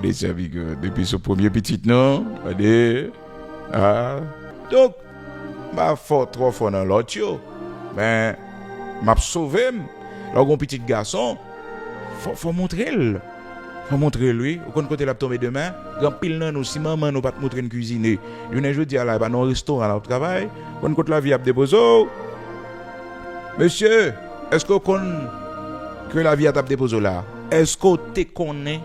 depuis ce premier petit non donc m'a fort trop fort dans l'autre mais m'a sauvé là un petit garçon faut montrer lui au côté la tomber demain grand pile nan aussi maman nous pas montrer une cuisiner une jour dire là pas dans restaurant là au travail on côté la vie a déposé monsieur est-ce que que la vie a tape déposé là est-ce que tu connais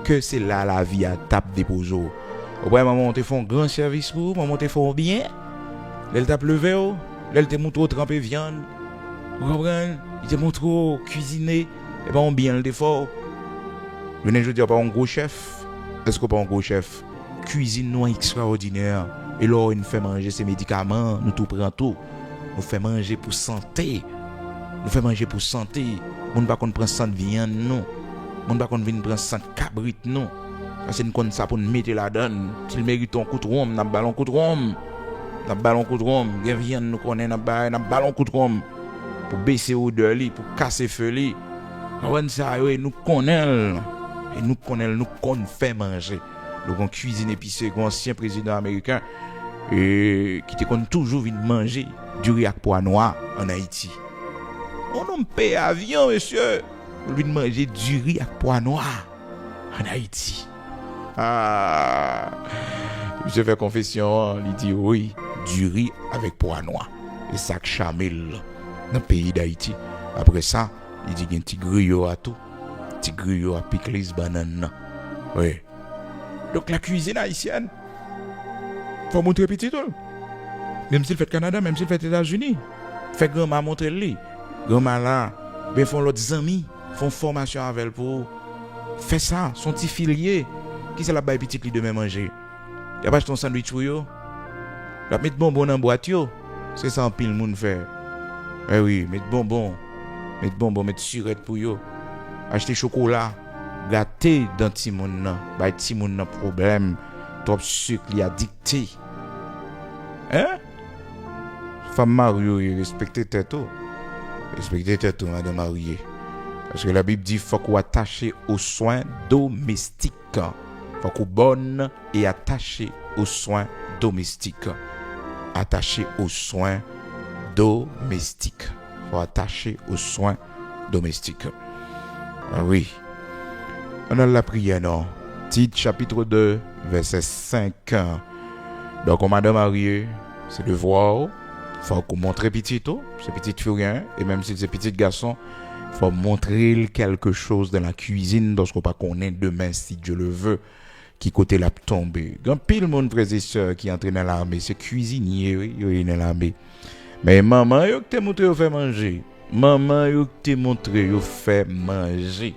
que c'est là la vie a tape déposé. Ouais, maman, te font un grand service pour vous, maman, te font bien. Elle t'a levé, elle te montre tremper viande. Vous comprenez? Il te montre cuisiner. Et pas bien le fort. Je ne dis pas un gros chef. Est-ce que pas un gros chef? Cuisine nous extraordinaire. Et là, il nous fait manger ses médicaments, nous tout prend tout. Nous fait manger pour santé. On ne pas qu'on prend 100 viande, non. On ne pas qu'on vienne prendre 100 cabrit, non. C'est une conne ça pour nous mettre là-dedans. S'il mérite un coup de rhum, n'a ballon coup de rhum. Viande nous connaît n'a ballon coup de rhum. Pour baisser odeur li, pour casser feu li. On ça nous connaît. Et nous connaît, nous qu'on fait manger. Donc on cuisine épicé, un ancien président américain et qui te toujours venir manger du riz avec pois noir en Haïti. On paye avion, monsieur, lui de manger du riz avec pois noir en Haïti. Ah, je fais confession, il dit oui, du riz avec pois noir et sac chamel dans le pays d'Haïti. Après ça, il dit qu'il y a un petit griot à tout, petit griot à pickles banane. Oui. Donc la cuisine haïtienne, faut montrer petit tout. Même s'il fait Canada, même s'il fait États-Unis, fait grand-mère montrer lui. Grand-mère là, ben font l'autre amis, font formation avec elle pour faire ça, son petit filier. Qui c'est la baille petit li demain manger? Y a pas ton sandwich pour yo? La mettre bonbon dans boîte yo. C'est ça en pile monde fait. Eh oui, mettre bonbon, mettre surette pour yo. Acheter chocolat, gâter dans ti moun nan, bay ti moun nan problème, trop sucre li addicté. Hein? Femme mariée, respectez tête tout. Respectez tête tout, madame mariée. Parce que la Bible dit faut qu'on attache aux soins domestiques. Faut qu'on bonne et attaché aux soins domestiques. Attaché aux soins domestiques. Faut attacher aux soins domestiques. Ah oui. On a la prière, non? Titre chapitre 2, verset 5. Donc, on madame mariée, c'est de voir. Faut qu'on montre petit tout, c'est petit furien, et même si c'est petit garçon, faut montrer quelque chose dans la cuisine, dans ce qu'on pas connaît demain, si Dieu le veut, qui côté la tomber. Grand pile monde frères et sœurs qui entraîne dans l'armée, c'est cuisinier, oui, il est dans l'armée. Mais maman, yo te montré yo fait manger. Maman, yo te montré yo fait manger.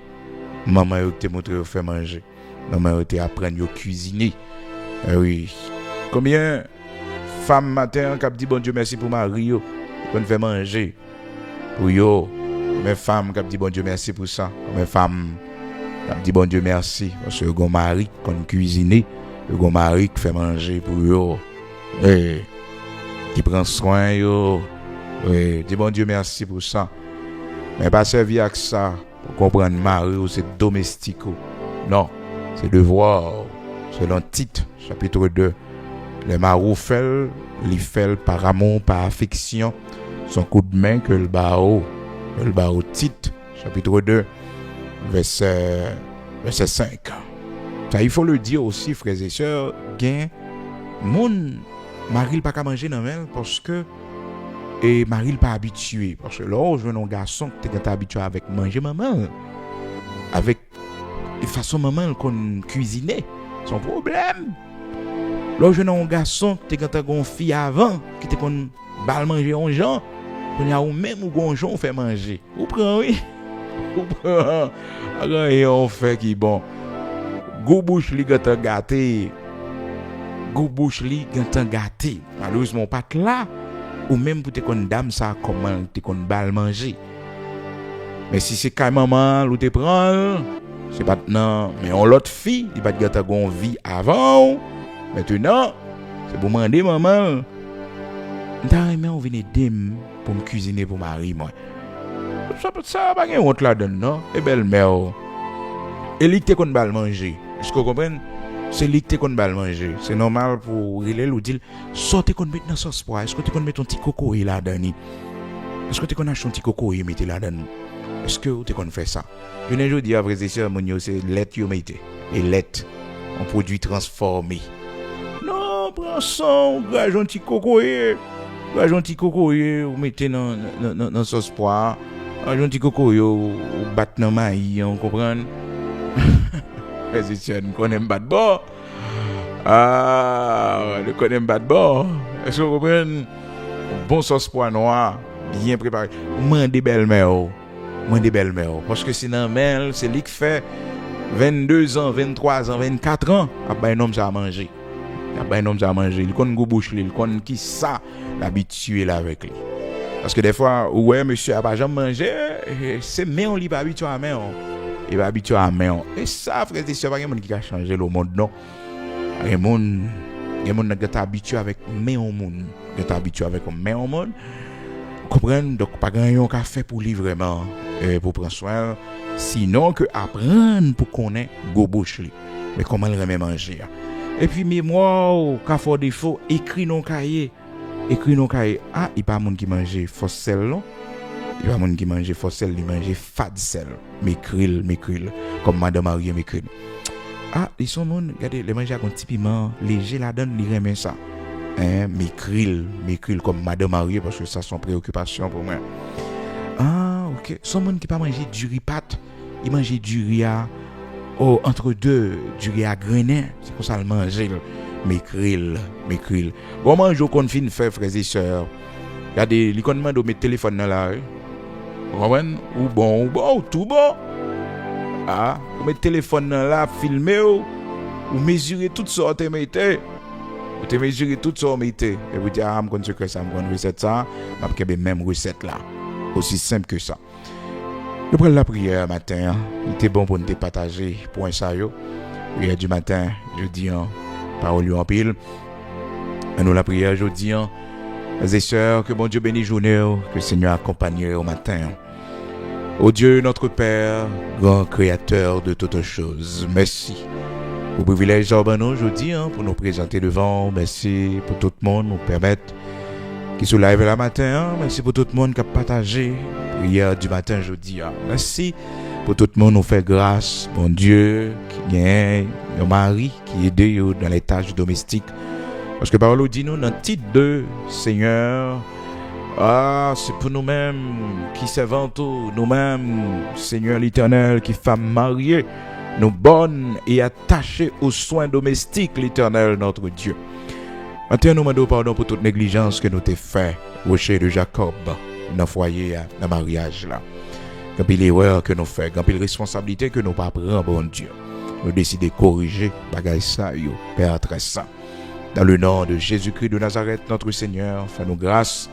Maman, yo te montré yo fait manger. Maman, yo te apprendre yo cuisiner. Eh oui. Combien femmes matin qui dit bon Dieu merci pour mari yo, qu'on fait manger pour yo. Mes femmes qui dit bon Dieu merci pour ça. Mes femmes qui dit bon Dieu merci parce que gon mari qu'on cuisiner, gon mari qui fait manger pour yo. Eh, qui prend soin yo. Oui, dis bon Dieu merci pour ça. Mais pas servir avec ça pour comprendre mari ou c'est domestique. Non, c'est devoir. Selon Tite chapitre 2. Les marous fait, les fait par amour, par affection, son coup de main que le bao Tite, chapitre 2, verset 5. Ça, il faut le dire aussi, frères et sœurs, gain, mon mari pas qu'à manger dans elle parce que et mari pas habitué. Parce que là, je veux un garçon qui est habitué avec manger maman, avec la façon maman qu'on cuisinait, son problème. Là, je n'ai un garçon qui était une fille avant, qui était qu'on bal manger un gens, qu'on y a ou même ou un gens fait manger. Vous prenez, oui? Vous prenez. Alors, et on fait qui bon. Go bouche li gâte gâté. Go bouche li gâte gâté. Malheureusement, pas là. Ou même pour te qu'on dame ça, comment te qu'on bal manger. Mais si c'est quand maman, ou te prend, c'est pas non. Mais on l'autre fille, il va te gâte gon vie avant. Maintenant, c'est pour demander maman. Mais on vient aider pour me cuisiner pour mari moi. Ça pas rien honte là-dedans non. Et belle-mère. Et lui te qu'on bal manger. Est-ce que vous comprenez? C'est lui te qu'on bal manger. C'est normal pour il ou dire sortez qu'on mettre dans sauce pois. Est-ce que tu qu'on mettre ton petit coco là-dedans? Est-ce que tu qu'on achète un petit coco et mettre là-dedans? Est-ce que tu qu'on fait ça? Une jour dit après c'est sûr mon c'est lait yo mette. Et lait un produit transformé. Non, prends son, gage un petit cocoyer. Gage un petit cocoyer, vous mettez dans sauce pois. Gage un petit cocoyer, vous battez dans maïs, on comprend? Président, nous connaissons pas de bord. Ah, nous connaissons pas de bord. Est-ce que vous comprenez? Bon sauce pois noir, bien préparé. Mandez belle-mère. Parce que sinon, Mel, c'est lui qui fait 22 ans, 23 ans, 24 ans, un homme ça à manger. Un homme ça à manger. Il connaît bouche, il connaît qui ça, l'habitué là avec lui. Parce que des fois, ouais, monsieur a pas jamais mangé, c'est mais on lui pas habitué à main. Il va habitué à main. Et ça, frère, c'est pas quelqu'un qui a changé le monde non. Les monde qui est habitué avec main au monde, qui est habitué avec main au monde. Comprendre donc pas grand qu'a fait pour lui vraiment pour prendre soin sinon que apprendre pour connaître go bouche lui mais comment il remet manger Et puis mémoire, qu'a fort défaut, écrit non cahier. Ah, il pas moun qui mange fausse sel non. Il pas moun qui mange fausse sel, il mange fade sel. M'écril comme madame Marie m'écril. Ah, ils sont moun, regardez, les manger avec un petit piment léger la donne, il remet ça. M'écril comme madame Marie parce que ça son préoccupation pour moi. Ah, OK. Son moun qui pas manger du riz pâte, il mange du riz à entre deux, du riz à grenin, c'est pour ça le manger. M'écril. Bon mange au confine fait frères et sœurs. Regardez, les demande de mettre téléphone dans la rue. Ou bon, tout bon. Ah, vous mettez téléphone là, filmer ou mesurer toutes sortes de métiers. Vous mesurer toutes sortes de métiers. Et vous dites, ah, je connais que ça, je connais recette ça, je vais même recette là. Aussi simple que ça. Nous prenons la prière matin. Il était bon pour nous partager point ça yo. Prière du matin, jeudi parole en pile. Et nous la prière jeudi frères et sœurs, que bon Dieu bénisse journée, que le Seigneur accompagne au matin. Ô Dieu, notre Père, grand créateur de toutes choses, merci pour le privilège aujourd'hui pour nous présenter devant. Merci pour tout le monde, nous permettre qui se lève la matin. Merci pour tout le monde qui a partagé prière du matin aujourd'hui. Merci pour tout le monde, nous fait grâce, bon Dieu, qui est un mari qui aide dans les tâches domestiques. Parce que la parole dit nous dans le titre de Seigneur, c'est pour nous-mêmes qui servons tout, nous-mêmes, Seigneur l'Éternel, qui femmes mariées, nous bonnes et attachées aux soins domestiques, l'Éternel, notre Dieu. Maintenant, nous demandons pardon pour toute négligence que nous t'ai fait, rocher de Jacob, dans le foyer, dans le mariage là. Quand il l'erreur que nous faisons, quand il la responsabilité que nous pas prendre, bon Dieu, nous décidons de corriger, bagaille ça, Père très saint. Dans le nom de Jésus-Christ de Nazareth, notre Seigneur, fais-nous grâce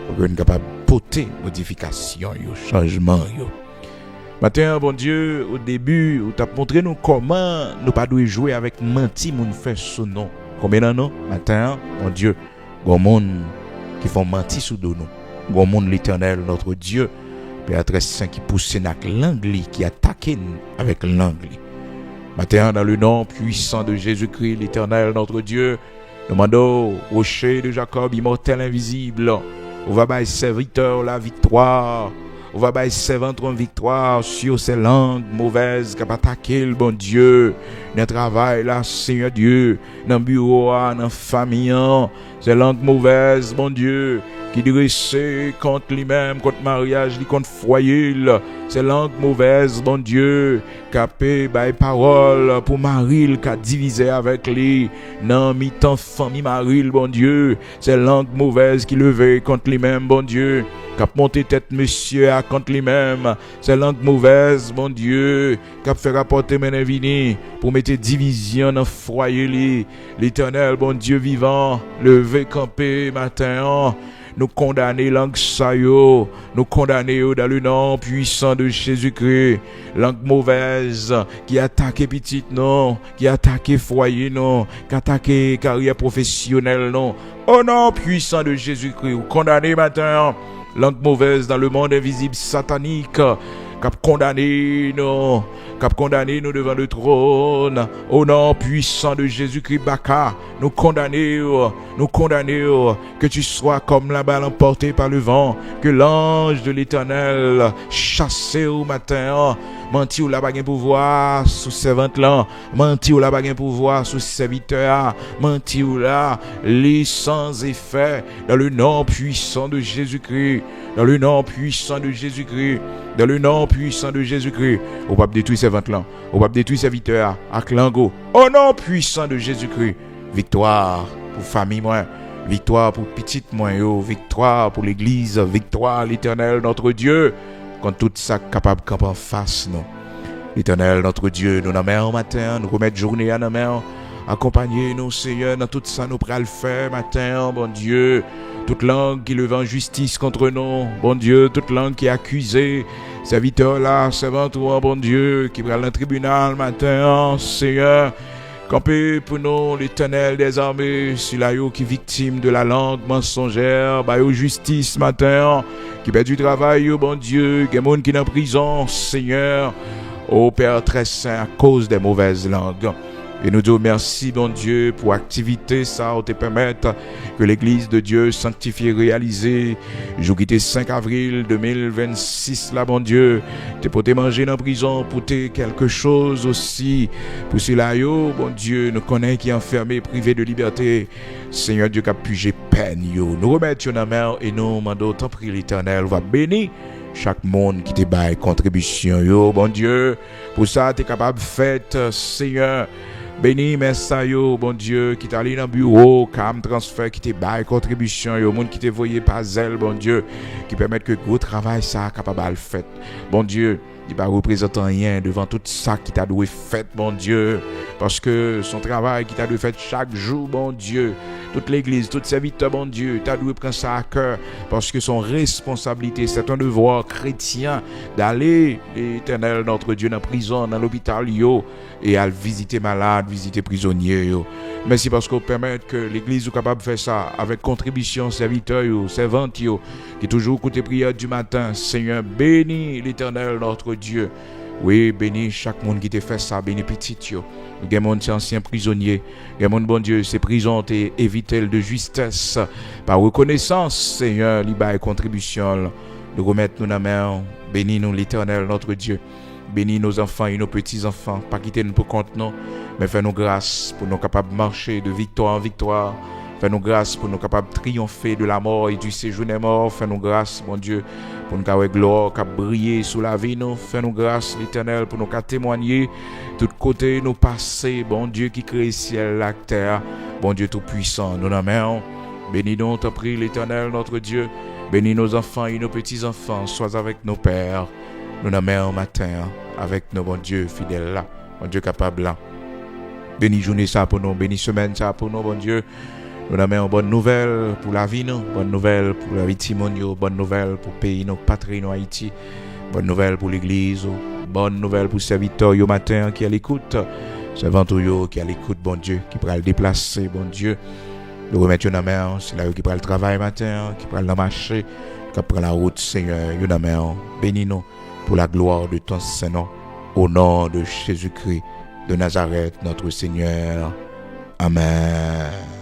pour que nous soyons capables de porter modification, changement. Maintenant, bon Dieu, au début, tu as montré nous comment nous pas devons jouer avec menti, nous fait sous nom. Combien d'années? Maintenant, bon Dieu, il y a des gens qui font mentir sous nous. Il y a des gens, l'Éternel, notre Dieu, Père très saint, qui pousse avec l'angle, qui attaque avec l'angle. Maintenant, dans le nom puissant de Jésus-Christ, l'Éternel, notre Dieu, demandons au rocher de Jacob, immortel, invisible, on va bailler serviteur la victoire, on va bailler servante en victoire sur ces langues mauvaises qui ont attaqué le bon Dieu, dans le travail, là, Seigneur Dieu, dans le bureau, dans la famille, ces langues mauvaises, bon Dieu, qui dressent contre lui-même, contre mariage, contre foyer, ces langues mauvaises, bon Dieu, capé by parole pour Marie qui a divisé avec lui, non mi-temps famille Marie, bon Dieu, ces langues mauvaises qui levaient contre lui-même, bon Dieu, qui a monté tête monsieur à contre lui-même, ces langues mauvaises, bon Dieu, qui a fait rapporter Ménévini pour mettre division dans le foyer, l'Éternel, bon Dieu vivant, levé campé matin, nous condamner langue sayo, nous condamner dans le nom puissant de Jésus-Christ, langue mauvaise qui attaque petite non, qui attaque foyer non, qui attaque carrière professionnelle non. Au nom puissant de Jésus-Christ, vous condamnez matin langue mauvaise dans le monde invisible satanique. Cap condamné nous devant le trône au nom puissant de Jésus-Christ Baka, nous condamnons que tu sois comme la balle emportée par le vent, que l'ange de l'Éternel chassé au matin, menti ou la bague pouvoir sous servante là, menti ou la bague pouvoir sous serviteur, menti ou la les sans effet dans le nom puissant de Jésus-Christ, dans le nom puissant de Jésus-Christ, dans le nom puissant de Jésus-Christ. On va détruire ces ventes là, on va détruire ces serviteurs à clango. Au nom puissant de Jésus-Christ, victoire pour famille moi, victoire pour petite moi yo, victoire pour l'église, victoire l'Éternel notre Dieu. Quand tout ça capable de camper en face nous. L'Éternel notre Dieu, nous n'amènons matin, nous remettons journée à nos mains. Accompagnez-nous, Seigneur, dans tout ça, nous prenons le faire matin, bon Dieu. Toute langue qui lève en justice contre nous, bon Dieu. Toute langue qui est accusée, serviteur là, servante, bon Dieu, qui prend le tribunal matin, Seigneur. Campé pour nous, l'Éternel des armées, celui-là qui est victime de la langue mensongère, bah justice matin, qui perd du travail, bon Dieu, qui est monde qui est en prison, Seigneur, ô Père très saint, à cause des mauvaises langues. Et nous disons merci, bon Dieu, pour activité ça, te permettre que l'église de Dieu sanctifiée, réalisée, jour qui était 5 avril 2026, là, bon Dieu, te pour te manger dans la prison, pour te quelque chose aussi, pour cela, yo, bon Dieu, nous connaissons qui est enfermé, privé de liberté, Seigneur Dieu, qui a pugé peine, yo. Nous remettons dans la main et nous demandons, tant prie l'Éternel, va bénir chaque monde qui te baille contribution, yo, bon Dieu, pour ça, tu es capable de faire, Seigneur. Béni, merci, yo, bon Dieu, qui t'a allé dans le bureau, cam transfert, qui te baille contribution, yo, monde qui te voyait pas zèle, bon Dieu, qui permet que gros travail, ça, capable de le faire. Bon Dieu, il va représenter rien devant tout ça qui t'a doué fait, bon Dieu, parce que son travail qui t'a doué fait chaque jour, bon Dieu, toute l'église, tout serviteur, bon Dieu, t'a doué prendre ça à cœur, parce que son responsabilité, c'est un devoir chrétien d'aller, l'Éternel, notre Dieu, dans la prison, dans l'hôpital, yo, et à visiter malades, visiter prisonniers, yo. Merci parce qu'on permet que l'église est capable de faire ça avec contribution, serviteur, yo, servante, yo, qui toujours écoute les prières du matin. Seigneur, bénis l'Éternel, notre Dieu. Oui, bénis chaque monde qui te fait ça, bénis petit, yo. Il y a monde c'est ancien prisonnier. Il y a monde, bon Dieu, c'est prison, t'es évité de justesse. Par reconnaissance, Seigneur, libre et contribution. Nous remettons nous dans la main. Bénis nous l'Éternel, notre Dieu. Bénis nos enfants et nos petits-enfants. Pas quitter nous pour compte, non. Mais fais-nous grâce pour nous capables de marcher de victoire en victoire. Fais-nous grâce pour nous capables de triompher de la mort et du séjour des morts. Fais-nous grâce, mon Dieu, pour nous avoir gloire, qui briller sous la vie. Nous. Fais-nous grâce, l'Éternel, pour nous témoigner. Tout côté, nous passer, bon Dieu qui crée le ciel, la terre. Bon Dieu tout-puissant, nous l'aimons. Bénis nous, t'en prie, l'Éternel, notre Dieu. Bénis nos enfants et nos petits-enfants. Sois avec nos pères. Nous l'aimons au matin, avec nos bon Dieu fidèles là. Bon Dieu capable là. Bénis journée ça pour nous. Bénis semaine ça pour nous, bon Dieu. Nous avons une bonne nouvelle pour la vie, nous. Bonne nouvelle pour la vie de Timonio. Bonne nouvelle pour le pays, nos patries, nos Haïti. Bonne nouvelle pour l'église. Bonne nouvelle pour le serviteur au matin qui est à l'écoute. Servanteur qui est à l'écoute, bon Dieu, qui pourra le déplacer, bon Dieu. Nous remettons dans la main. C'est là qui pourra le travail matin, qui pourra le marché, qui pourra la route, Seigneur. Nous dans la main. Bénis-nous pour la gloire de ton Saint-Nom. Au nom de Jésus-Christ de Nazareth, notre Seigneur. Amen.